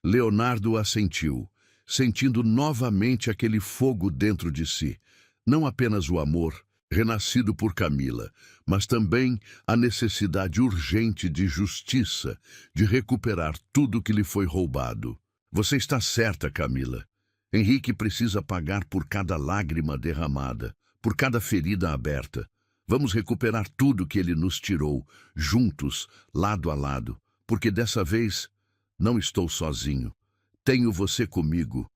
Leonardo assentiu, sentindo novamente aquele fogo dentro de si, não apenas o amor, renascido por Camila, mas também a necessidade urgente de justiça, de recuperar tudo que lhe foi roubado. Você está certa, Camila. Henrique precisa pagar por cada lágrima derramada, por cada ferida aberta. Vamos recuperar tudo que ele nos tirou, juntos, lado a lado, porque dessa vez não estou sozinho. Tenho você comigo.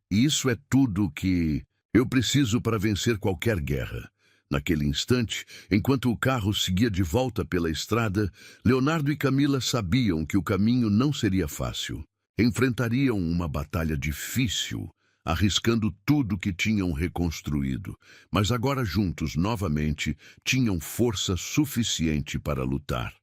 E isso é tudo que eu preciso para vencer qualquer guerra. Naquele instante, enquanto o carro seguia de volta pela estrada, Leonardo e Camila sabiam que o caminho não seria fácil. Enfrentariam uma batalha difícil, arriscando tudo que tinham reconstruído, mas agora juntos novamente tinham força suficiente para lutar.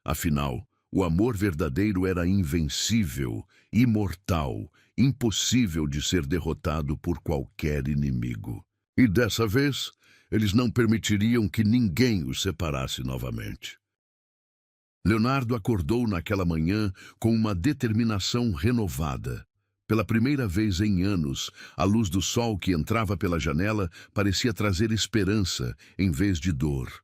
Afinal, o amor verdadeiro era invencível, imortal, impossível de ser derrotado por qualquer inimigo. E dessa vez, eles não permitiriam que ninguém os separasse novamente. Leonardo acordou naquela manhã com uma determinação renovada. Pela primeira vez em anos, a luz do sol que entrava pela janela parecia trazer esperança em vez de dor.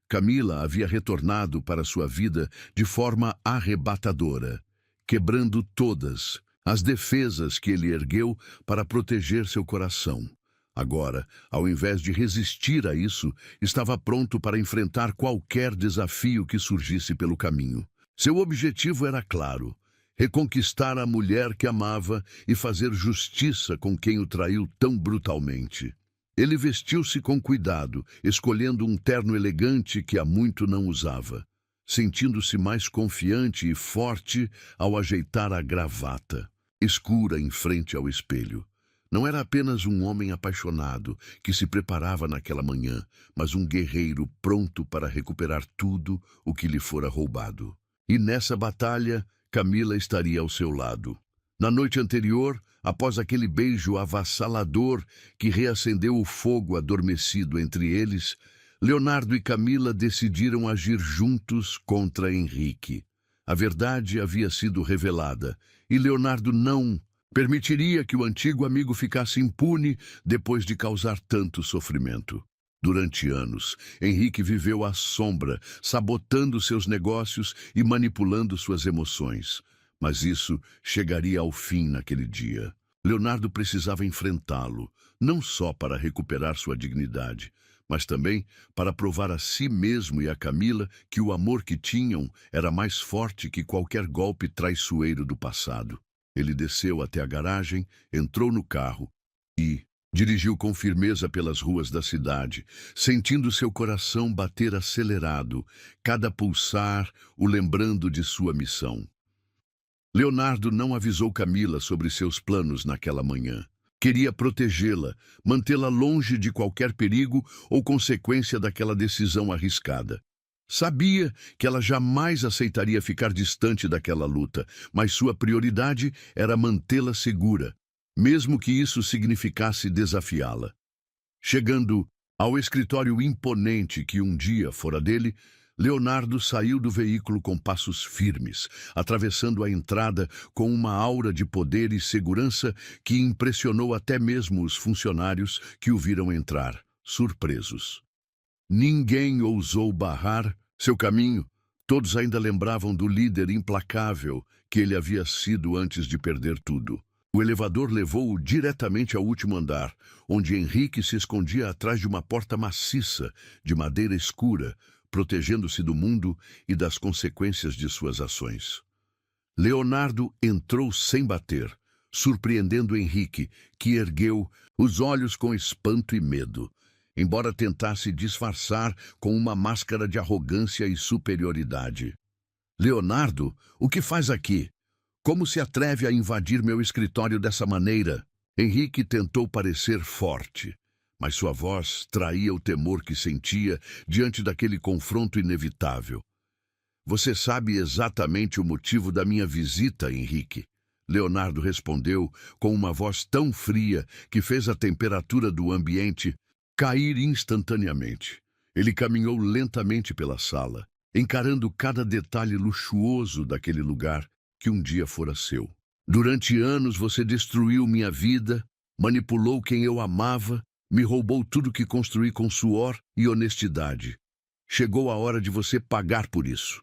Camila havia retornado para sua vida de forma arrebatadora, quebrando todas as defesas que ele ergueu para proteger seu coração. Agora, ao invés de resistir a isso, estava pronto para enfrentar qualquer desafio que surgisse pelo caminho. Seu objetivo era claro: reconquistar a mulher que amava e fazer justiça com quem o traiu tão brutalmente. Ele vestiu-se com cuidado, escolhendo um terno elegante que há muito não usava, sentindo-se mais confiante e forte ao ajeitar a gravata, escura em frente ao espelho. Não era apenas um homem apaixonado que se preparava naquela manhã, mas um guerreiro pronto para recuperar tudo o que lhe fora roubado. E nessa batalha, Camila estaria ao seu lado. Na noite anterior, após aquele beijo avassalador que reacendeu o fogo adormecido entre eles, Leonardo e Camila decidiram agir juntos contra Henrique. A verdade havia sido revelada, e Leonardo não permitiria que o antigo amigo ficasse impune depois de causar tanto sofrimento. Durante anos, Henrique viveu à sombra, sabotando seus negócios e manipulando suas emoções. Mas isso chegaria ao fim naquele dia. Leonardo precisava enfrentá-lo, não só para recuperar sua dignidade, mas também para provar a si mesmo e a Camila que o amor que tinham era mais forte que qualquer golpe traiçoeiro do passado. Ele desceu até a garagem, entrou no carro e dirigiu com firmeza pelas ruas da cidade, sentindo seu coração bater acelerado, cada pulsar o lembrando de sua missão. Leonardo não avisou Camila sobre seus planos naquela manhã. Queria protegê-la, mantê-la longe de qualquer perigo ou consequência daquela decisão arriscada. Sabia que ela jamais aceitaria ficar distante daquela luta, mas sua prioridade era mantê-la segura, mesmo que isso significasse desafiá-la. Chegando ao escritório imponente que um dia fora dele, Leonardo saiu do veículo com passos firmes, atravessando a entrada com uma aura de poder e segurança que impressionou até mesmo os funcionários que o viram entrar, surpresos. Ninguém ousou barrar seu caminho. Todos ainda lembravam do líder implacável que ele havia sido antes de perder tudo. O elevador levou-o diretamente ao último andar, onde Henrique se escondia atrás de uma porta maciça, de madeira escura, protegendo-se do mundo e das consequências de suas ações. Leonardo entrou sem bater, surpreendendo Henrique, que ergueu os olhos com espanto e medo, embora tentasse disfarçar com uma máscara de arrogância e superioridade. "Leonardo, o que faz aqui? Como se atreve a invadir meu escritório dessa maneira?" Henrique tentou parecer forte, mas sua voz traía o temor que sentia diante daquele confronto inevitável. "Você sabe exatamente o motivo da minha visita, Henrique." Leonardo respondeu com uma voz tão fria que fez a temperatura do ambiente cair instantaneamente. Ele caminhou lentamente pela sala, encarando cada detalhe luxuoso daquele lugar que um dia fora seu. "Durante anos você destruiu minha vida, manipulou quem eu amava, me roubou tudo que construí com suor e honestidade. Chegou a hora de você pagar por isso."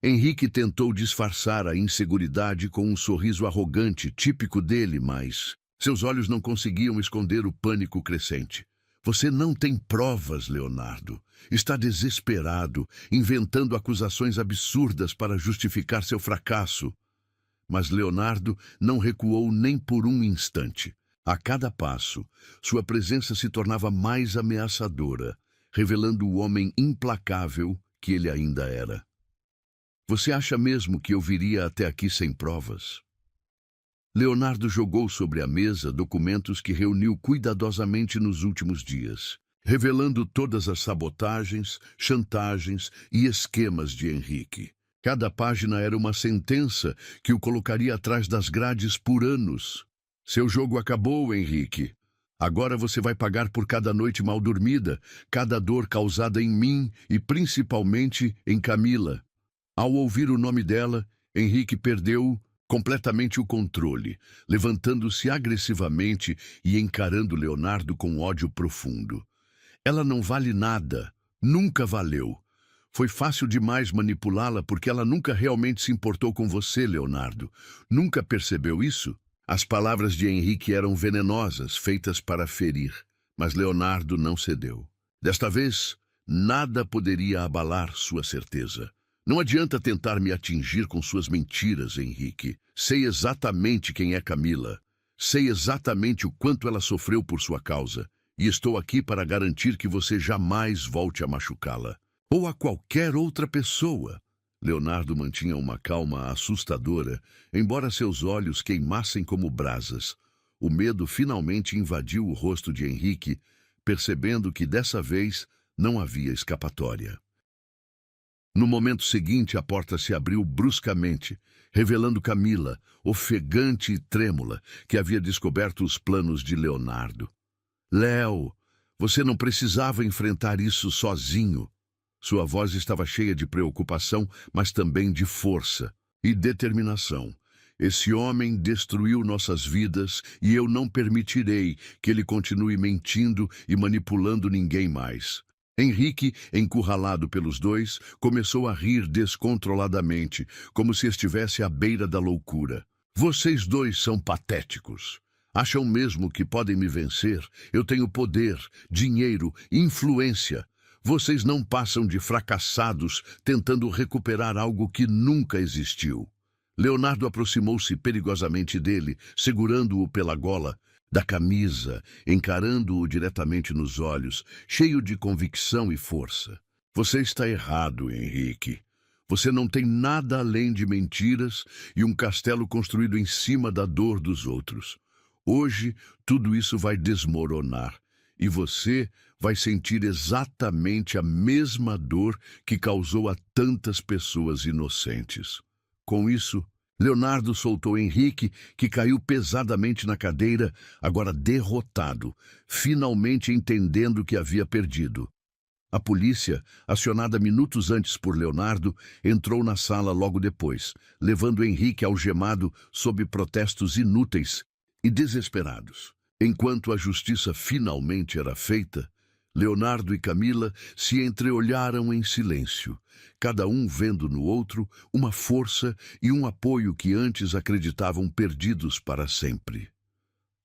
Henrique tentou disfarçar a inseguridade com um sorriso arrogante, típico dele, mas seus olhos não conseguiam esconder o pânico crescente. "Você não tem provas, Leonardo. Está desesperado, inventando acusações absurdas para justificar seu fracasso." Mas Leonardo não recuou nem por um instante. A cada passo, sua presença se tornava mais ameaçadora, revelando o homem implacável que ele ainda era. "Você acha mesmo que eu viria até aqui sem provas?" Leonardo jogou sobre a mesa documentos que reuniu cuidadosamente nos últimos dias, revelando todas as sabotagens, chantagens e esquemas de Henrique. Cada página era uma sentença que o colocaria atrás das grades por anos. "Seu jogo acabou, Henrique. Agora você vai pagar por cada noite mal dormida, cada dor causada em mim e principalmente em Camila." Ao ouvir o nome dela, Henrique perdeu completamente o controle, levantando-se agressivamente e encarando Leonardo com ódio profundo. "Ela não vale nada, nunca valeu. Foi fácil demais manipulá-la porque ela nunca realmente se importou com você, Leonardo. Nunca percebeu isso?" As palavras de Henrique eram venenosas, feitas para ferir, mas Leonardo não cedeu. Desta vez, nada poderia abalar sua certeza. Não adianta tentar me atingir com suas mentiras, Henrique. Sei exatamente quem é Camila. Sei exatamente o quanto ela sofreu por sua causa. E estou aqui para garantir que você jamais volte a machucá-la. Ou a qualquer outra pessoa. Leonardo mantinha uma calma assustadora, embora seus olhos queimassem como brasas. O medo finalmente invadiu o rosto de Henrique, percebendo que dessa vez não havia escapatória. No momento seguinte, a porta se abriu bruscamente, revelando Camila, ofegante e trêmula, que havia descoberto os planos de Leonardo. Léo, você não precisava enfrentar isso sozinho. Sua voz estava cheia de preocupação, mas também de força e determinação. Esse homem destruiu nossas vidas e eu não permitirei que ele continue mentindo e manipulando ninguém mais. Henrique, encurralado pelos dois, começou a rir descontroladamente, como se estivesse à beira da loucura. Vocês dois são patéticos. Acham mesmo que podem me vencer? Eu tenho poder, dinheiro, influência. Vocês não passam de fracassados tentando recuperar algo que nunca existiu. Leonardo aproximou-se perigosamente dele, segurando-o pela gola da camisa, encarando-o diretamente nos olhos, cheio de convicção e força. Você está errado, Henrique. Você não tem nada além de mentiras e um castelo construído em cima da dor dos outros. Hoje, tudo isso vai desmoronar e você vai sentir exatamente a mesma dor que causou a tantas pessoas inocentes. Com isso, Leonardo soltou Henrique, que caiu pesadamente na cadeira, agora derrotado, finalmente entendendo que havia perdido. A polícia, acionada minutos antes por Leonardo, entrou na sala logo depois, levando Henrique algemado sob protestos inúteis e desesperados. Enquanto a justiça finalmente era feita, Leonardo e Camila se entreolharam em silêncio, cada um vendo no outro uma força e um apoio que antes acreditavam perdidos para sempre.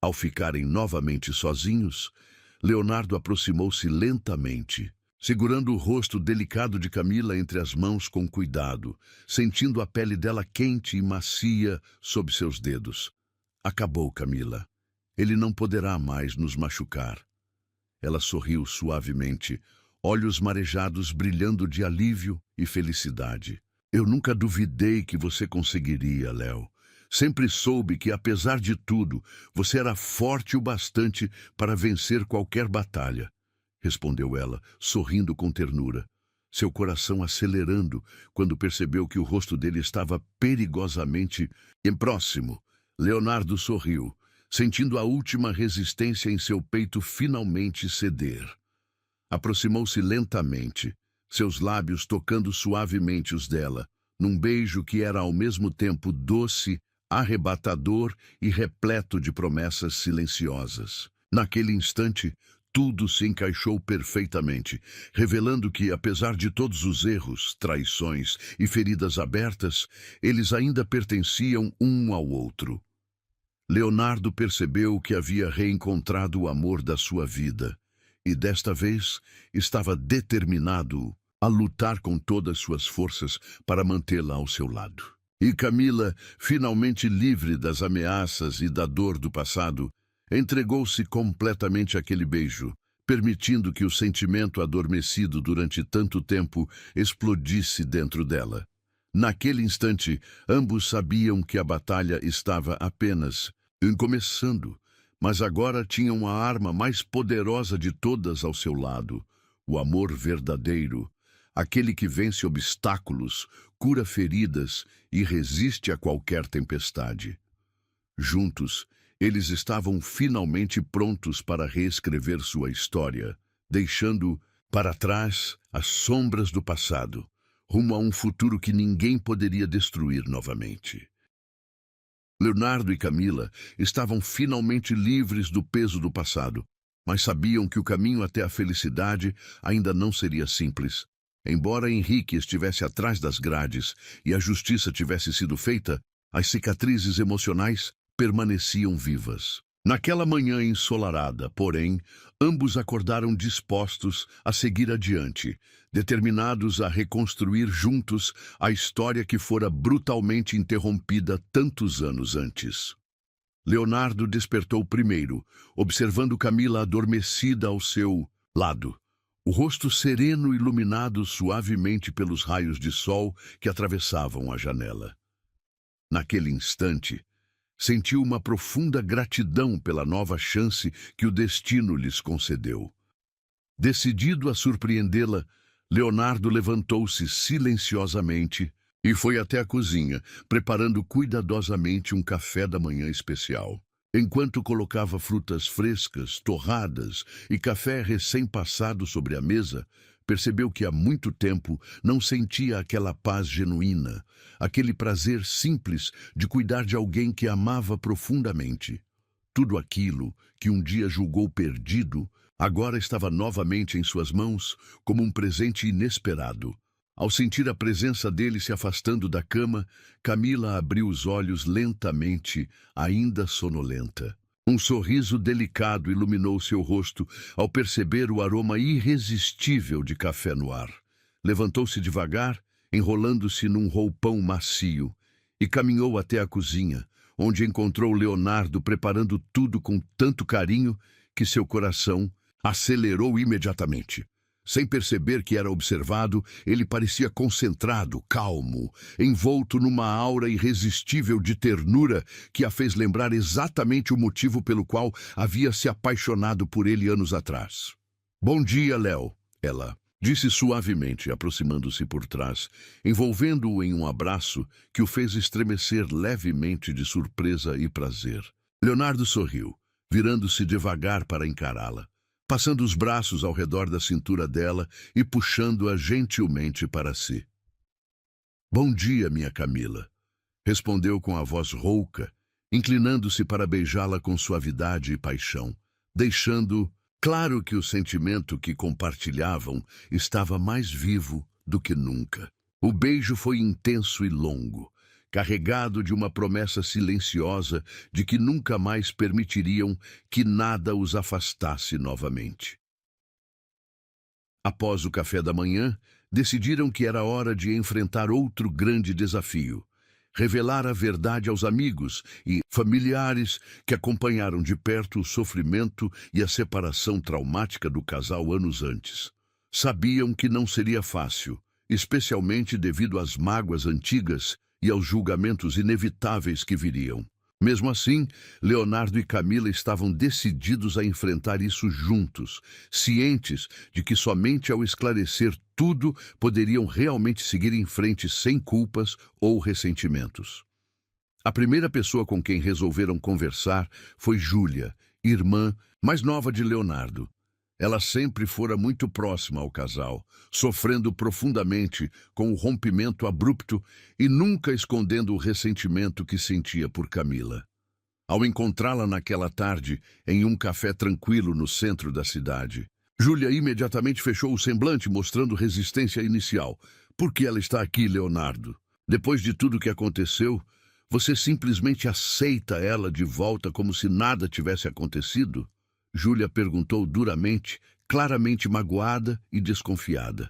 Ao ficarem novamente sozinhos, Leonardo aproximou-se lentamente, segurando o rosto delicado de Camila entre as mãos com cuidado, sentindo a pele dela quente e macia sob seus dedos. Acabou, Camila. Ele não poderá mais nos machucar. Ela sorriu suavemente, olhos marejados brilhando de alívio e felicidade. Eu nunca duvidei que você conseguiria, Léo. Sempre soube que, apesar de tudo, você era forte o bastante para vencer qualquer batalha, respondeu ela, sorrindo com ternura, seu coração acelerando quando percebeu que o rosto dele estava perigosamente próximo. Leonardo sorriu, sentindo a última resistência em seu peito finalmente ceder. Aproximou-se lentamente, seus lábios tocando suavemente os dela, num beijo que era ao mesmo tempo doce, arrebatador e repleto de promessas silenciosas. Naquele instante, tudo se encaixou perfeitamente, revelando que, apesar de todos os erros, traições e feridas abertas, eles ainda pertenciam um ao outro. Leonardo percebeu que havia reencontrado o amor da sua vida e, desta vez, estava determinado a lutar com todas suas forças para mantê-la ao seu lado. E Camila, finalmente livre das ameaças e da dor do passado, entregou-se completamente àquele beijo, permitindo que o sentimento adormecido durante tanto tempo explodisse dentro dela. Naquele instante, ambos sabiam que a batalha estava apenas começando, mas agora tinham a arma mais poderosa de todas ao seu lado, o amor verdadeiro, aquele que vence obstáculos, cura feridas e resiste a qualquer tempestade. Juntos, eles estavam finalmente prontos para reescrever sua história, deixando para trás as sombras do passado, rumo a um futuro que ninguém poderia destruir novamente. Leonardo e Camila estavam finalmente livres do peso do passado, mas sabiam que o caminho até a felicidade ainda não seria simples. Embora Henrique estivesse atrás das grades e a justiça tivesse sido feita, as cicatrizes emocionais permaneciam vivas. Naquela manhã ensolarada, porém, ambos acordaram dispostos a seguir adiante, determinados a reconstruir juntos a história que fora brutalmente interrompida tantos anos antes. Leonardo despertou primeiro, observando Camila adormecida ao seu lado, o rosto sereno iluminado suavemente pelos raios de sol que atravessavam a janela. Naquele instante, sentiu uma profunda gratidão pela nova chance que o destino lhes concedeu. Decidido a surpreendê-la, Leonardo levantou-se silenciosamente e foi até a cozinha, preparando cuidadosamente um café da manhã especial. Enquanto colocava frutas frescas, torradas e café recém-passado sobre a mesa, percebeu que há muito tempo não sentia aquela paz genuína, aquele prazer simples de cuidar de alguém que amava profundamente. Tudo aquilo que um dia julgou perdido, agora estava novamente em suas mãos como um presente inesperado. Ao sentir a presença dele se afastando da cama, Camila abriu os olhos lentamente, ainda sonolenta. Um sorriso delicado iluminou seu rosto ao perceber o aroma irresistível de café no ar. Levantou-se devagar, enrolando-se num roupão macio, e caminhou até a cozinha, onde encontrou Leonardo preparando tudo com tanto carinho que seu coração acelerou imediatamente. Sem perceber que era observado, ele parecia concentrado, calmo, envolto numa aura irresistível de ternura que a fez lembrar exatamente o motivo pelo qual havia se apaixonado por ele anos atrás. "Bom dia, Léo", ela disse suavemente, aproximando-se por trás, envolvendo-o em um abraço que o fez estremecer levemente de surpresa e prazer. Leonardo sorriu, virando-se devagar para encará-la, passando os braços ao redor da cintura dela e puxando-a gentilmente para si. "Bom dia, minha Camila", respondeu com a voz rouca, inclinando-se para beijá-la com suavidade e paixão, deixando claro que o sentimento que compartilhavam estava mais vivo do que nunca. O beijo foi intenso e longo, carregado de uma promessa silenciosa de que nunca mais permitiriam que nada os afastasse novamente. Após o café da manhã, decidiram que era hora de enfrentar outro grande desafio: revelar a verdade aos amigos e familiares que acompanharam de perto o sofrimento e a separação traumática do casal anos antes. Sabiam que não seria fácil, especialmente devido às mágoas antigas e aos julgamentos inevitáveis que viriam. Mesmo assim, Leonardo e Camila estavam decididos a enfrentar isso juntos, cientes de que somente ao esclarecer tudo poderiam realmente seguir em frente sem culpas ou ressentimentos. A primeira pessoa com quem resolveram conversar foi Júlia, irmã mais nova de Leonardo. Ela sempre fora muito próxima ao casal, sofrendo profundamente com o rompimento abrupto e nunca escondendo o ressentimento que sentia por Camila. Ao encontrá-la naquela tarde, em um café tranquilo no centro da cidade, Júlia imediatamente fechou o semblante, mostrando resistência inicial. "Por que ela está aqui, Leonardo? Depois de tudo que aconteceu, você simplesmente aceita ela de volta como se nada tivesse acontecido?" Júlia perguntou duramente, claramente magoada e desconfiada.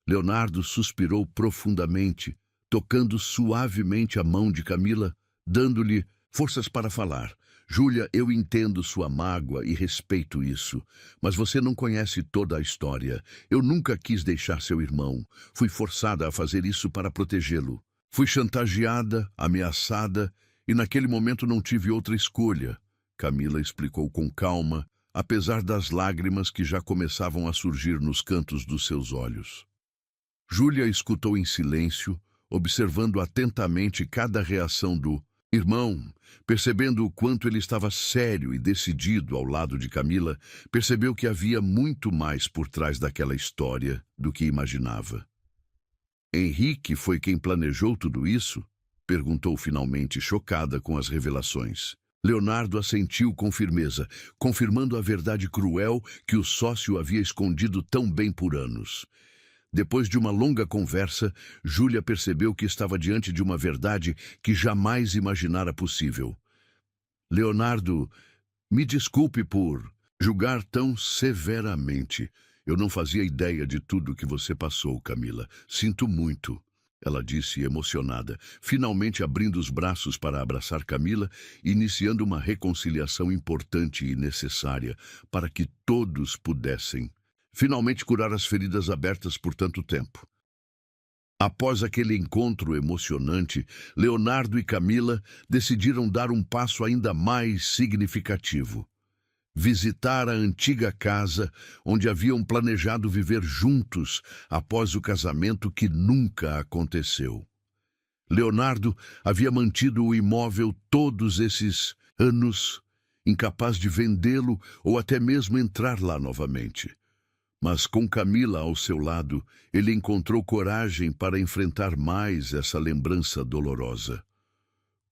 Leonardo suspirou profundamente, tocando suavemente a mão de Camila, dando-lhe forças para falar. "Júlia, eu entendo sua mágoa e respeito isso, mas você não conhece toda a história. Eu nunca quis deixar seu irmão. Fui forçada a fazer isso para protegê-lo. Fui chantageada, ameaçada, e naquele momento não tive outra escolha", Camila explicou com calma, apesar das lágrimas que já começavam a surgir nos cantos dos seus olhos. Júlia escutou em silêncio, observando atentamente cada reação do irmão. Percebendo o quanto ele estava sério e decidido ao lado de Camila, percebeu que havia muito mais por trás daquela história do que imaginava. "Henrique foi quem planejou tudo isso?" perguntou finalmente, chocada com as revelações. Leonardo assentiu com firmeza, confirmando a verdade cruel que o sócio havia escondido tão bem por anos. Depois de uma longa conversa, Júlia percebeu que estava diante de uma verdade que jamais imaginara possível. Leonardo Me desculpe por julgar tão severamente. Eu não fazia ideia de tudo que você passou, Camila. Sinto muito. Ela disse emocionada, finalmente abrindo os braços para abraçar Camila, iniciando uma reconciliação importante e necessária para que todos pudessem finalmente curar as feridas abertas por tanto tempo. Após aquele encontro emocionante, Leonardo e Camila decidiram dar um passo ainda mais significativo. Visitar a antiga casa onde haviam planejado viver juntos após o casamento que nunca aconteceu. Leonardo havia mantido o imóvel todos esses anos, incapaz de vendê-lo ou até mesmo entrar lá novamente. Mas com Camila ao seu lado, ele encontrou coragem para enfrentar mais essa lembrança dolorosa.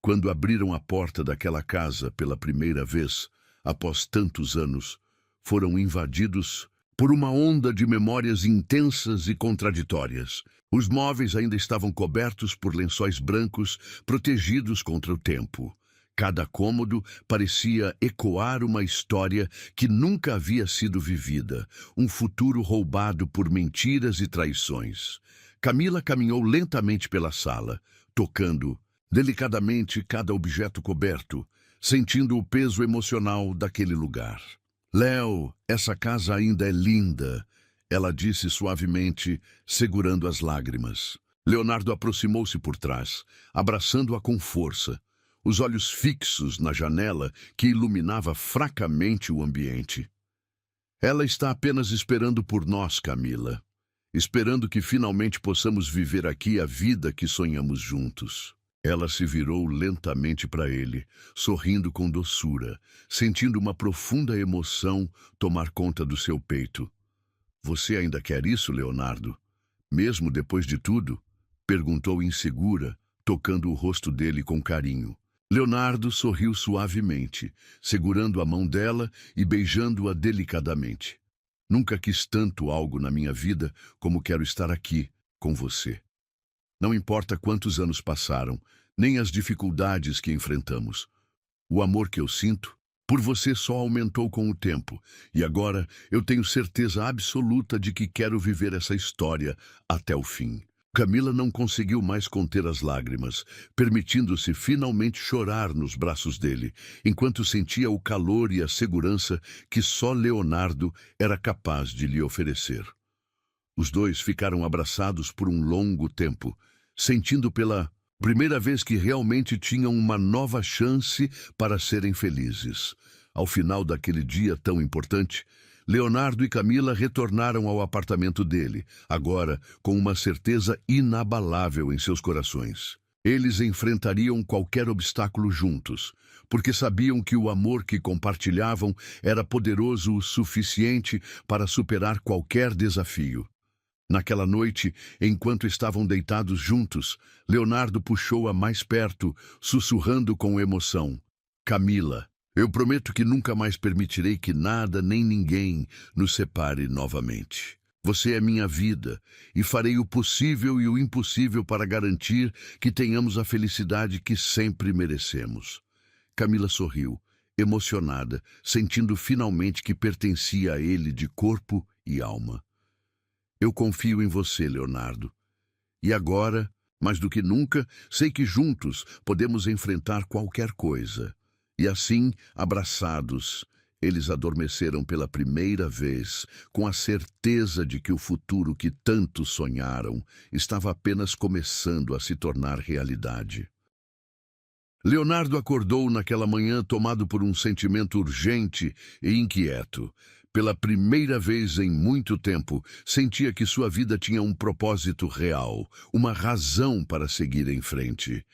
Quando abriram a porta daquela casa pela primeira vez, após tantos anos, foram invadidos por uma onda de memórias intensas e contraditórias. Os móveis ainda estavam cobertos por lençóis brancos, protegidos contra o tempo. Cada cômodo parecia ecoar uma história que nunca havia sido vivida, um futuro roubado por mentiras e traições. Camila caminhou lentamente pela sala, tocando delicadamente cada objeto coberto, sentindo o peso emocional daquele lugar. Léo, essa casa ainda é linda, ela disse suavemente, segurando as lágrimas. Leonardo aproximou-se por trás, abraçando-a com força, os olhos fixos na janela que iluminava fracamente o ambiente. Ela está apenas esperando por nós, Camila, esperando que finalmente possamos viver aqui a vida que sonhamos juntos. Ela se virou lentamente para ele, sorrindo com doçura, sentindo uma profunda emoção tomar conta do seu peito. Você ainda quer isso, Leonardo? Mesmo depois de tudo? Perguntou insegura, tocando o rosto dele com carinho. Leonardo sorriu suavemente, segurando a mão dela e beijando-a delicadamente. Nunca quis tanto algo na minha vida como quero estar aqui, com você. Não importa quantos anos passaram, nem as dificuldades que enfrentamos. O amor que eu sinto por você só aumentou com o tempo, e agora eu tenho certeza absoluta de que quero viver essa história até o fim. Camila não conseguiu mais conter as lágrimas, permitindo-se finalmente chorar nos braços dele, enquanto sentia o calor e a segurança que só Leonardo era capaz de lhe oferecer. Os dois ficaram abraçados por um longo tempo, sentindo pela primeira vez que realmente tinham uma nova chance para serem felizes. Ao final daquele dia tão importante, Leonardo e Camila retornaram ao apartamento dele, agora com uma certeza inabalável em seus corações. Eles enfrentariam qualquer obstáculo juntos, porque sabiam que o amor que compartilhavam era poderoso o suficiente para superar qualquer desafio. Naquela noite, enquanto estavam deitados juntos, Leonardo puxou-a mais perto, sussurrando com emoção: Camila, eu prometo que nunca mais permitirei que nada nem ninguém nos separe novamente. Você é minha vida, e farei o possível e o impossível para garantir que tenhamos a felicidade que sempre merecemos. Camila sorriu, emocionada, sentindo finalmente que pertencia a ele de corpo e alma. Eu confio em você, Leonardo. E agora, mais do que nunca, sei que juntos podemos enfrentar qualquer coisa. E assim, abraçados, eles adormeceram pela primeira vez, com a certeza de que o futuro que tanto sonharam estava apenas começando a se tornar realidade. Leonardo acordou naquela manhã tomado por um sentimento urgente e inquieto. Pela primeira vez em muito tempo, sentia que sua vida tinha um propósito real, uma razão para seguir em frente.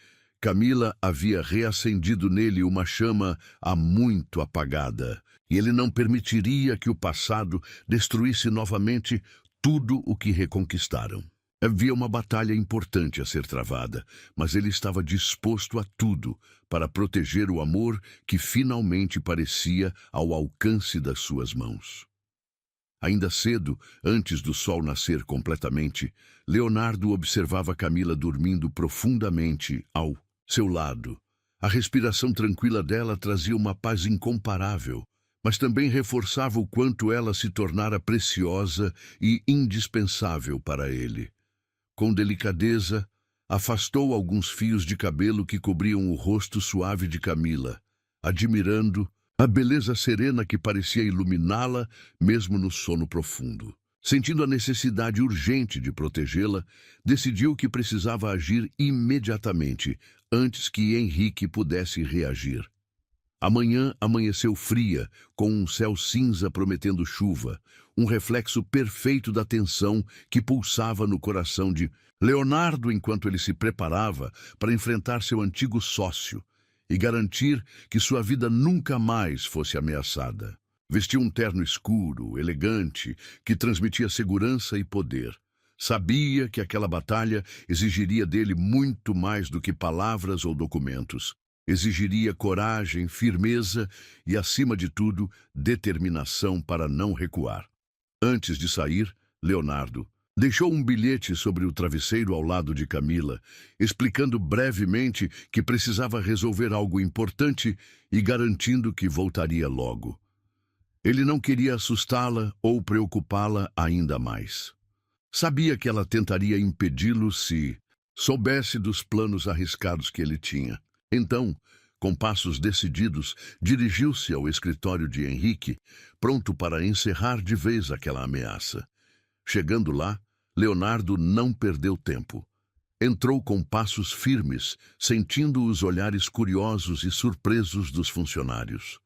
Camila havia reacendido nele uma chama há muito apagada, e ele não permitiria que o passado destruísse novamente tudo o que reconquistaram. Havia uma batalha importante a ser travada, mas ele estava disposto a tudo para proteger o amor que finalmente parecia ao alcance das suas mãos. Ainda cedo, antes do sol nascer completamente, Leonardo observava Camila dormindo profundamente ao seu lado, A respiração tranquila dela trazia uma paz incomparável, mas também reforçava o quanto ela se tornara preciosa e indispensável para ele. Com delicadeza, afastou alguns fios de cabelo que cobriam o rosto suave de Camila, admirando a beleza serena que parecia iluminá-la mesmo no sono profundo. Sentindo a necessidade urgente de protegê-la, decidiu que precisava agir imediatamente, antes que Henrique pudesse reagir. A manhã amanheceu fria, com um céu cinza prometendo chuva, um reflexo perfeito da tensão que pulsava no coração de Leonardo enquanto ele se preparava para enfrentar seu antigo sócio e garantir que sua vida nunca mais fosse ameaçada. Vestia um terno escuro, elegante, que transmitia segurança e poder. Sabia que aquela batalha exigiria dele muito mais do que palavras ou documentos. Exigiria coragem, firmeza e, acima de tudo, determinação para não recuar. Antes de sair, Leonardo deixou um bilhete sobre o travesseiro ao lado de Camila, explicando brevemente que precisava resolver algo importante e garantindo que voltaria logo. Ele não queria assustá-la ou preocupá-la ainda mais. Sabia que ela tentaria impedi-lo se soubesse dos planos arriscados que ele tinha. Então, com passos decididos, dirigiu-se ao escritório de Henrique, pronto para encerrar de vez aquela ameaça. Chegando lá, Leonardo não perdeu tempo. Entrou com passos firmes, sentindo os olhares curiosos e surpresos dos funcionários.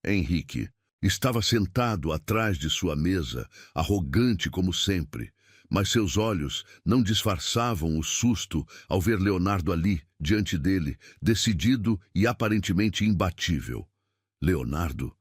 Henrique estava sentado atrás de sua mesa, arrogante como sempre, mas seus olhos não disfarçavam o susto ao ver Leonardo ali, diante dele, decidido e aparentemente imbatível. Leonardo,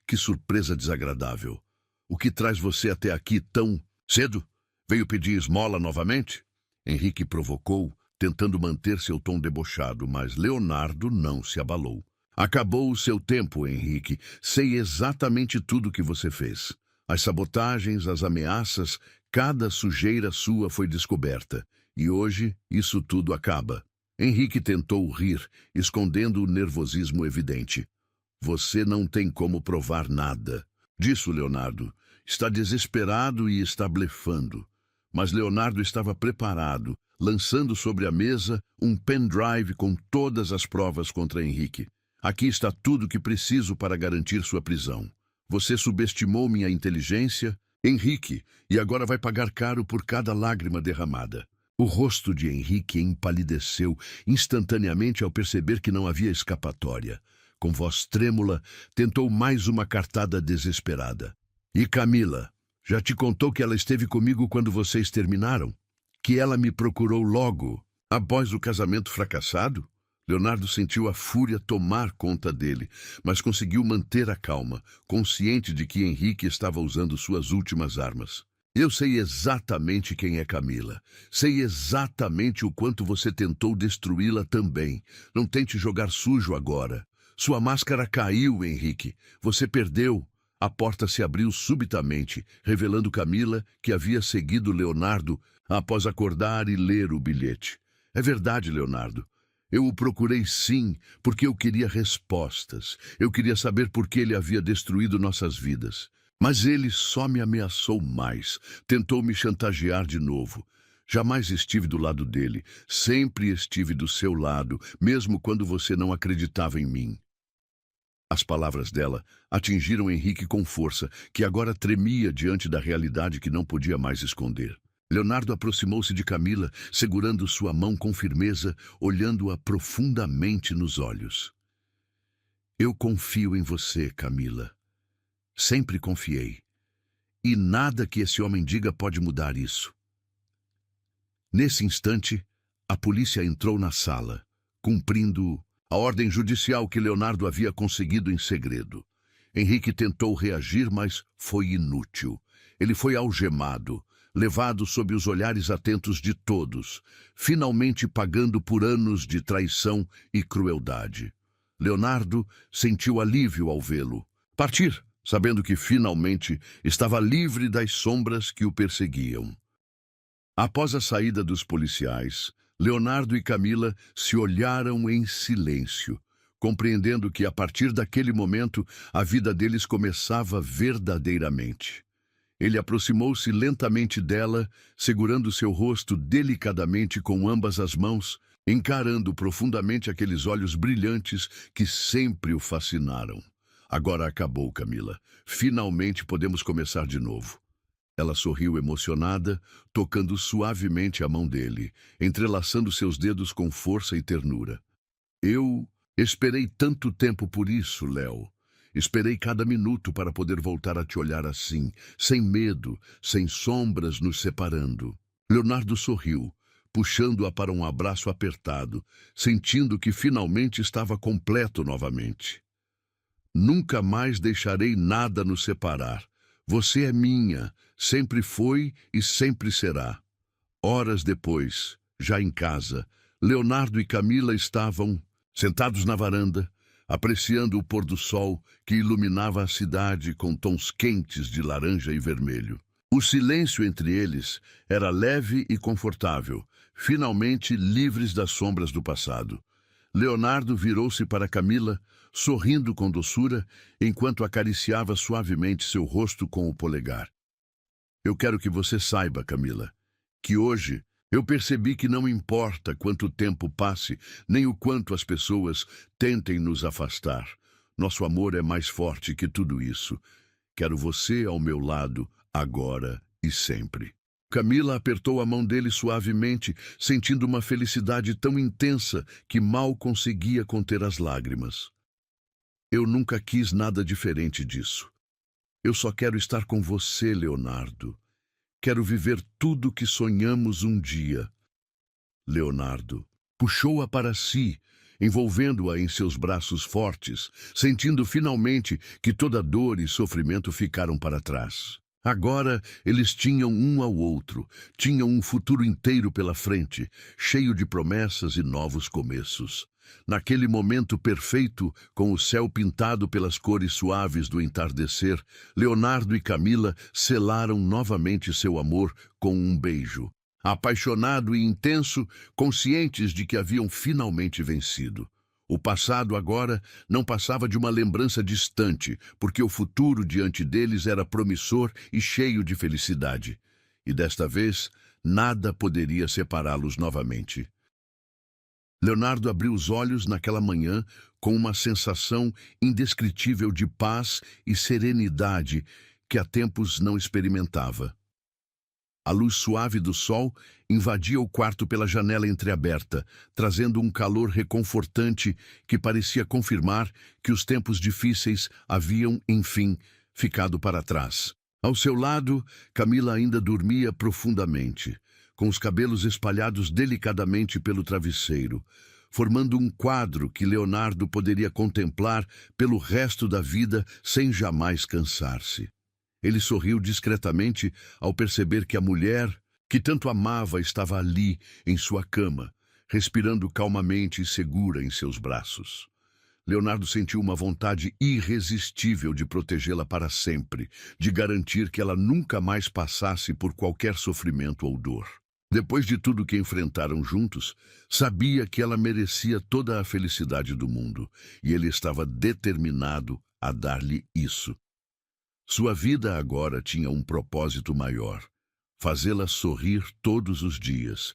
que surpresa desagradável. O que traz você até aqui tão cedo? Veio pedir esmola novamente? Henrique provocou, tentando manter seu tom debochado, mas Leonardo não se abalou. Acabou o seu tempo, Henrique. Sei exatamente tudo o que você fez. As sabotagens, as ameaças, cada sujeira sua foi descoberta. E hoje, isso tudo acaba. Henrique tentou rir, escondendo o nervosismo evidente. Você não tem como provar nada. Disse Leonardo. Está desesperado e está blefando. Mas Leonardo estava preparado, lançando sobre a mesa um pendrive com todas as provas contra Henrique. Aqui está tudo o que preciso para garantir sua prisão. Você subestimou minha inteligência, Henrique, e agora vai pagar caro por cada lágrima derramada. O rosto de Henrique empalideceu instantaneamente ao perceber que não havia escapatória. Com voz trêmula, tentou mais uma cartada desesperada. E Camila, já te contou que ela esteve comigo quando vocês terminaram? Que ela me procurou logo, após o casamento fracassado? Leonardo sentiu a fúria tomar conta dele, mas conseguiu manter a calma, consciente de que Henrique estava usando suas últimas armas. Eu sei exatamente quem é Camila. Sei exatamente o quanto você tentou destruí-la também. Não tente jogar sujo agora. Sua máscara caiu, Henrique. Você perdeu. A porta se abriu subitamente, revelando Camila, que havia seguido Leonardo após acordar e ler o bilhete. É verdade, Leonardo. Eu o procurei sim, porque eu queria respostas. Eu queria saber por que ele havia destruído nossas vidas. Mas ele só me ameaçou mais, tentou me chantagear de novo. Jamais estive do lado dele, sempre estive do seu lado, mesmo quando você não acreditava em mim. As palavras dela atingiram Henrique com força, que agora tremia diante da realidade que não podia mais esconder. Leonardo aproximou-se de Camila, segurando sua mão com firmeza, olhando-a profundamente nos olhos. Eu confio em você, Camila. Sempre confiei. E nada que esse homem diga pode mudar isso. Nesse instante, a polícia entrou na sala, cumprindo a ordem judicial que Leonardo havia conseguido em segredo. Henrique tentou reagir, mas foi inútil. Ele foi algemado, levado sob os olhares atentos de todos, finalmente pagando por anos de traição e crueldade. Leonardo sentiu alívio ao vê-lo partir, sabendo que finalmente estava livre das sombras que o perseguiam. Após a saída dos policiais, Leonardo e Camila se olharam em silêncio, compreendendo que, a partir daquele momento, a vida deles começava verdadeiramente. Ele aproximou-se lentamente dela, segurando seu rosto delicadamente com ambas as mãos, encarando profundamente aqueles olhos brilhantes que sempre o fascinaram. Agora acabou, Camila. Finalmente podemos começar de novo. Ela sorriu emocionada, tocando suavemente a mão dele, entrelaçando seus dedos com força e ternura. Eu esperei tanto tempo por isso, Léo. Esperei cada minuto para poder voltar a te olhar assim, sem medo, sem sombras nos separando. Leonardo sorriu, puxando-a para um abraço apertado, sentindo que finalmente estava completo novamente. Nunca mais deixarei nada nos separar. Você é minha, sempre foi e sempre será. Horas depois, já em casa, Leonardo e Camila estavam sentados na varanda, apreciando o pôr do sol que iluminava a cidade com tons quentes de laranja e vermelho. O silêncio entre eles era leve e confortável, finalmente livres das sombras do passado. Leonardo virou-se para Camila, sorrindo com doçura, enquanto acariciava suavemente seu rosto com o polegar. Eu quero que você saiba, Camila, que hoje eu percebi que não importa quanto tempo passe, nem o quanto as pessoas tentem nos afastar. Nosso amor é mais forte que tudo isso. Quero você ao meu lado, agora e sempre. Camila apertou a mão dele suavemente, sentindo uma felicidade tão intensa que mal conseguia conter as lágrimas. Eu nunca quis nada diferente disso. Eu só quero estar com você, Leonardo. Quero viver tudo que sonhamos um dia. Leonardo puxou-a para si, envolvendo-a em seus braços fortes, sentindo finalmente que toda dor e sofrimento ficaram para trás. Agora eles tinham um ao outro, tinham um futuro inteiro pela frente, cheio de promessas e novos começos. Naquele momento perfeito, com o céu pintado pelas cores suaves do entardecer, Leonardo e Camila selaram novamente seu amor com um beijo. Apaixonado e intenso, conscientes de que haviam finalmente vencido. O passado agora não passava de uma lembrança distante, porque o futuro diante deles era promissor e cheio de felicidade. E desta vez, nada poderia separá-los novamente. Leonardo abriu os olhos naquela manhã com uma sensação indescritível de paz e serenidade que há tempos não experimentava. A luz suave do sol invadia o quarto pela janela entreaberta, trazendo um calor reconfortante que parecia confirmar que os tempos difíceis haviam, enfim, ficado para trás. Ao seu lado, Camila ainda dormia profundamente, com os cabelos espalhados delicadamente pelo travesseiro, formando um quadro que Leonardo poderia contemplar pelo resto da vida sem jamais cansar-se. Ele sorriu discretamente ao perceber que a mulher que tanto amava estava ali, em sua cama, respirando calmamente e segura em seus braços. Leonardo sentiu uma vontade irresistível de protegê-la para sempre, de garantir que ela nunca mais passasse por qualquer sofrimento ou dor. Depois de tudo que enfrentaram juntos, sabia que ela merecia toda a felicidade do mundo, e ele estava determinado a dar-lhe isso. Sua vida agora tinha um propósito maior: fazê-la sorrir todos os dias,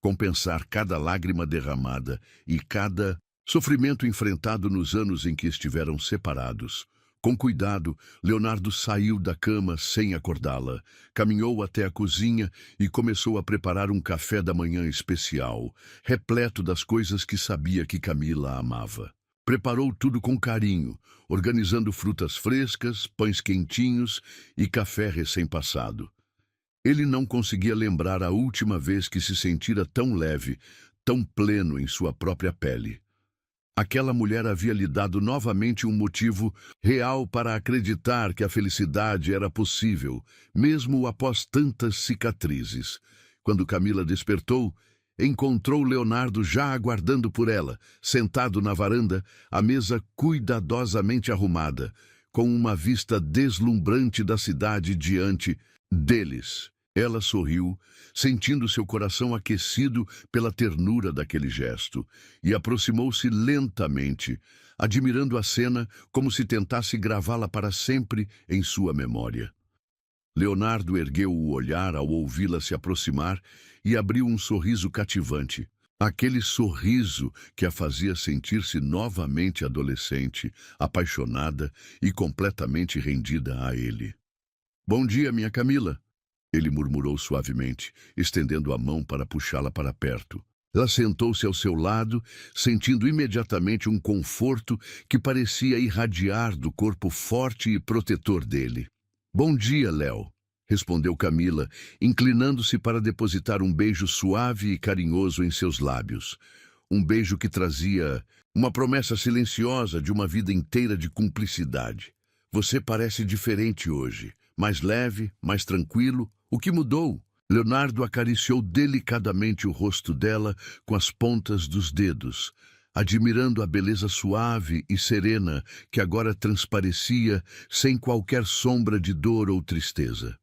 compensar cada lágrima derramada e cada sofrimento enfrentado nos anos em que estiveram separados. Com cuidado, Leonardo saiu da cama sem acordá-la, caminhou até a cozinha e começou a preparar um café da manhã especial, repleto das coisas que sabia que Camila amava. Preparou tudo com carinho, organizando frutas frescas, pães quentinhos e café recém-passado. Ele não conseguia lembrar a última vez que se sentira tão leve, tão pleno em sua própria pele. Aquela mulher havia lhe dado novamente um motivo real para acreditar que a felicidade era possível, mesmo após tantas cicatrizes. Quando Camila despertou, encontrou Leonardo já aguardando por ela, sentado na varanda, a mesa cuidadosamente arrumada, com uma vista deslumbrante da cidade diante deles. Ela sorriu, sentindo seu coração aquecido pela ternura daquele gesto, e aproximou-se lentamente, admirando a cena como se tentasse gravá-la para sempre em sua memória. Leonardo ergueu o olhar ao ouvi-la se aproximar e abriu um sorriso cativante. Aquele sorriso que a fazia sentir-se novamente adolescente, apaixonada e completamente rendida a ele. "Bom dia, minha Camila", ele murmurou suavemente, estendendo a mão para puxá-la para perto. Ela sentou-se ao seu lado, sentindo imediatamente um conforto que parecia irradiar do corpo forte e protetor dele. "Bom dia, Léo", respondeu Camila, inclinando-se para depositar um beijo suave e carinhoso em seus lábios. Um beijo que trazia uma promessa silenciosa de uma vida inteira de cumplicidade. "Você parece diferente hoje, mais leve, mais tranquilo. O que mudou?" Leonardo acariciou delicadamente o rosto dela com as pontas dos dedos, admirando a beleza suave e serena que agora transparecia sem qualquer sombra de dor ou tristeza.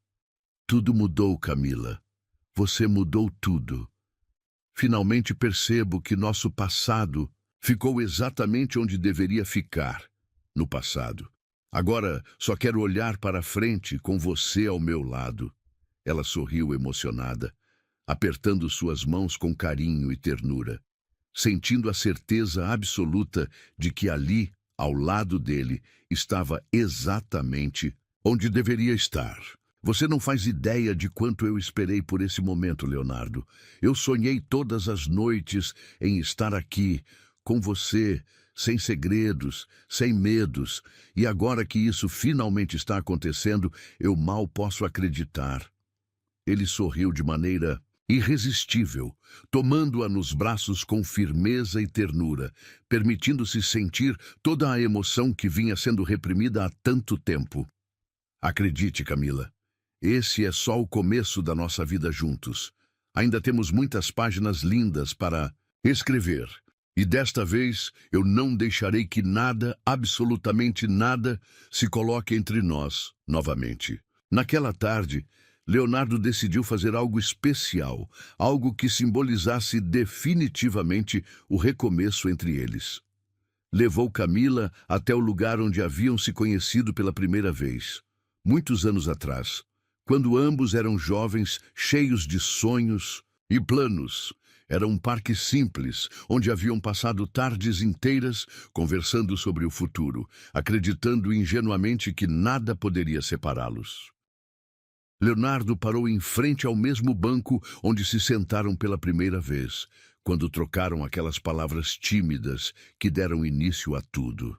"Tudo mudou, Camila. Você mudou tudo. Finalmente percebo que nosso passado ficou exatamente onde deveria ficar, no passado. Agora só quero olhar para frente com você ao meu lado." Ela sorriu emocionada, apertando suas mãos com carinho e ternura, sentindo a certeza absoluta de que ali, ao lado dele, estava exatamente onde deveria estar. "Você não faz ideia de quanto eu esperei por esse momento, Leonardo. Eu sonhei todas as noites em estar aqui, com você, sem segredos, sem medos, e agora que isso finalmente está acontecendo, eu mal posso acreditar." Ele sorriu de maneira irresistível, tomando-a nos braços com firmeza e ternura, permitindo-se sentir toda a emoção que vinha sendo reprimida há tanto tempo. "Acredite, Camila, esse é só o começo da nossa vida juntos. Ainda temos muitas páginas lindas para escrever. E desta vez eu não deixarei que nada, absolutamente nada, se coloque entre nós novamente." Naquela tarde, Leonardo decidiu fazer algo especial, algo que simbolizasse definitivamente o recomeço entre eles. Levou Camila até o lugar onde haviam se conhecido pela primeira vez, muitos anos atrás, quando ambos eram jovens, cheios de sonhos e planos. Era um parque simples, onde haviam passado tardes inteiras conversando sobre o futuro, acreditando ingenuamente que nada poderia separá-los. Leonardo parou em frente ao mesmo banco onde se sentaram pela primeira vez, quando trocaram aquelas palavras tímidas que deram início a tudo.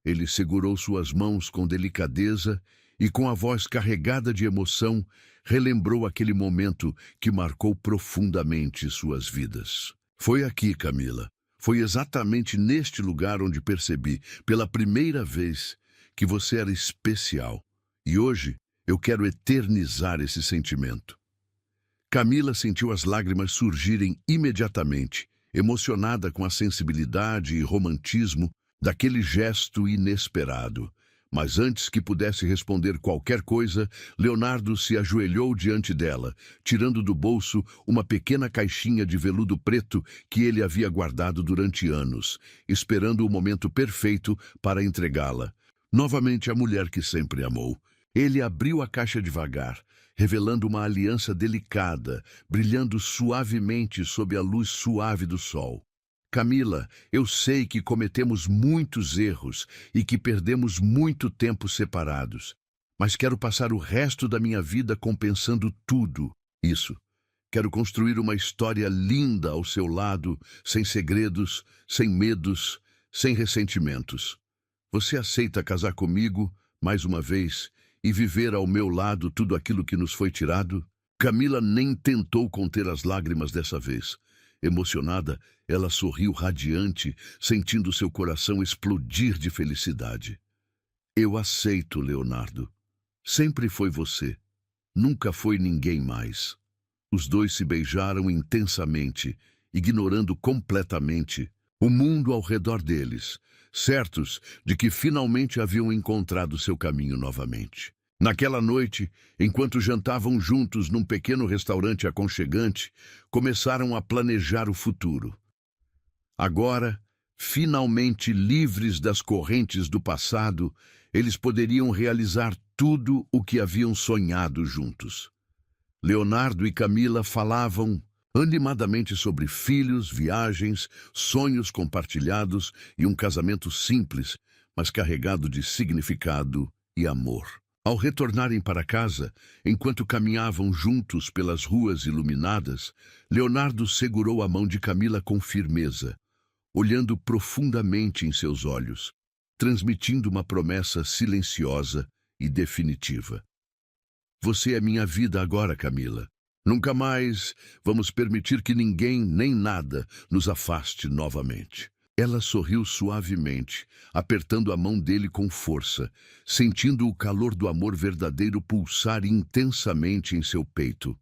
Ele segurou suas mãos com delicadeza e, com a voz carregada de emoção, relembrou aquele momento que marcou profundamente suas vidas. "Foi aqui, Camila. Foi exatamente neste lugar onde percebi, pela primeira vez, que você era especial. E hoje eu quero eternizar esse sentimento." Camila sentiu as lágrimas surgirem imediatamente, emocionada com a sensibilidade e romantismo daquele gesto inesperado. Mas antes que pudesse responder qualquer coisa, Leonardo se ajoelhou diante dela, tirando do bolso uma pequena caixinha de veludo preto que ele havia guardado durante anos, esperando o momento perfeito para entregá-la. Novamente a mulher que sempre amou. Ele abriu a caixa devagar, revelando uma aliança delicada, brilhando suavemente sob a luz suave do sol. "Camila, eu sei que cometemos muitos erros e que perdemos muito tempo separados, mas quero passar o resto da minha vida compensando tudo isso. Quero construir uma história linda ao seu lado, sem segredos, sem medos, sem ressentimentos. Você aceita casar comigo, mais uma vez, e viver ao meu lado tudo aquilo que nos foi tirado?" Camila nem tentou conter as lágrimas dessa vez. Emocionada, ela sorriu radiante, sentindo seu coração explodir de felicidade. "Eu aceito, Leonardo. Sempre foi você. Nunca foi ninguém mais." Os dois se beijaram intensamente, ignorando completamente o mundo ao redor deles, certos de que finalmente haviam encontrado seu caminho novamente. Naquela noite, enquanto jantavam juntos num pequeno restaurante aconchegante, começaram a planejar o futuro. Agora, finalmente livres das correntes do passado, eles poderiam realizar tudo o que haviam sonhado juntos. Leonardo e Camila falavam animadamente sobre filhos, viagens, sonhos compartilhados e um casamento simples, mas carregado de significado e amor. Ao retornarem para casa, enquanto caminhavam juntos pelas ruas iluminadas, Leonardo segurou a mão de Camila com firmeza, olhando profundamente em seus olhos, transmitindo uma promessa silenciosa e definitiva. Você é minha vida agora, Camila. Nunca mais vamos permitir que ninguém nem nada nos afaste novamente. Ela sorriu suavemente, apertando a mão dele com força, sentindo o calor do amor verdadeiro pulsar intensamente em seu peito.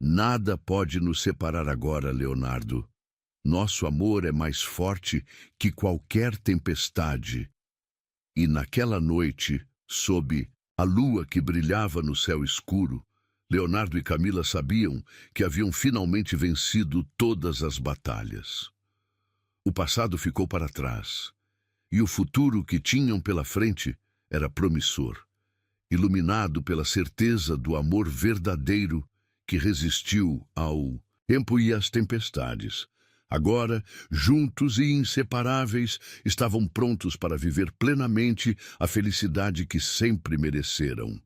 Nada pode nos separar agora, Leonardo. Nosso amor é mais forte que qualquer tempestade. E naquela noite, sob a lua que brilhava no céu escuro, Leonardo e Camila sabiam que haviam finalmente vencido todas as batalhas. O passado ficou para trás, e o futuro que tinham pela frente era promissor, iluminado pela certeza do amor verdadeiro que resistiu ao tempo e às tempestades. Agora, juntos e inseparáveis, estavam prontos para viver plenamente a felicidade que sempre mereceram.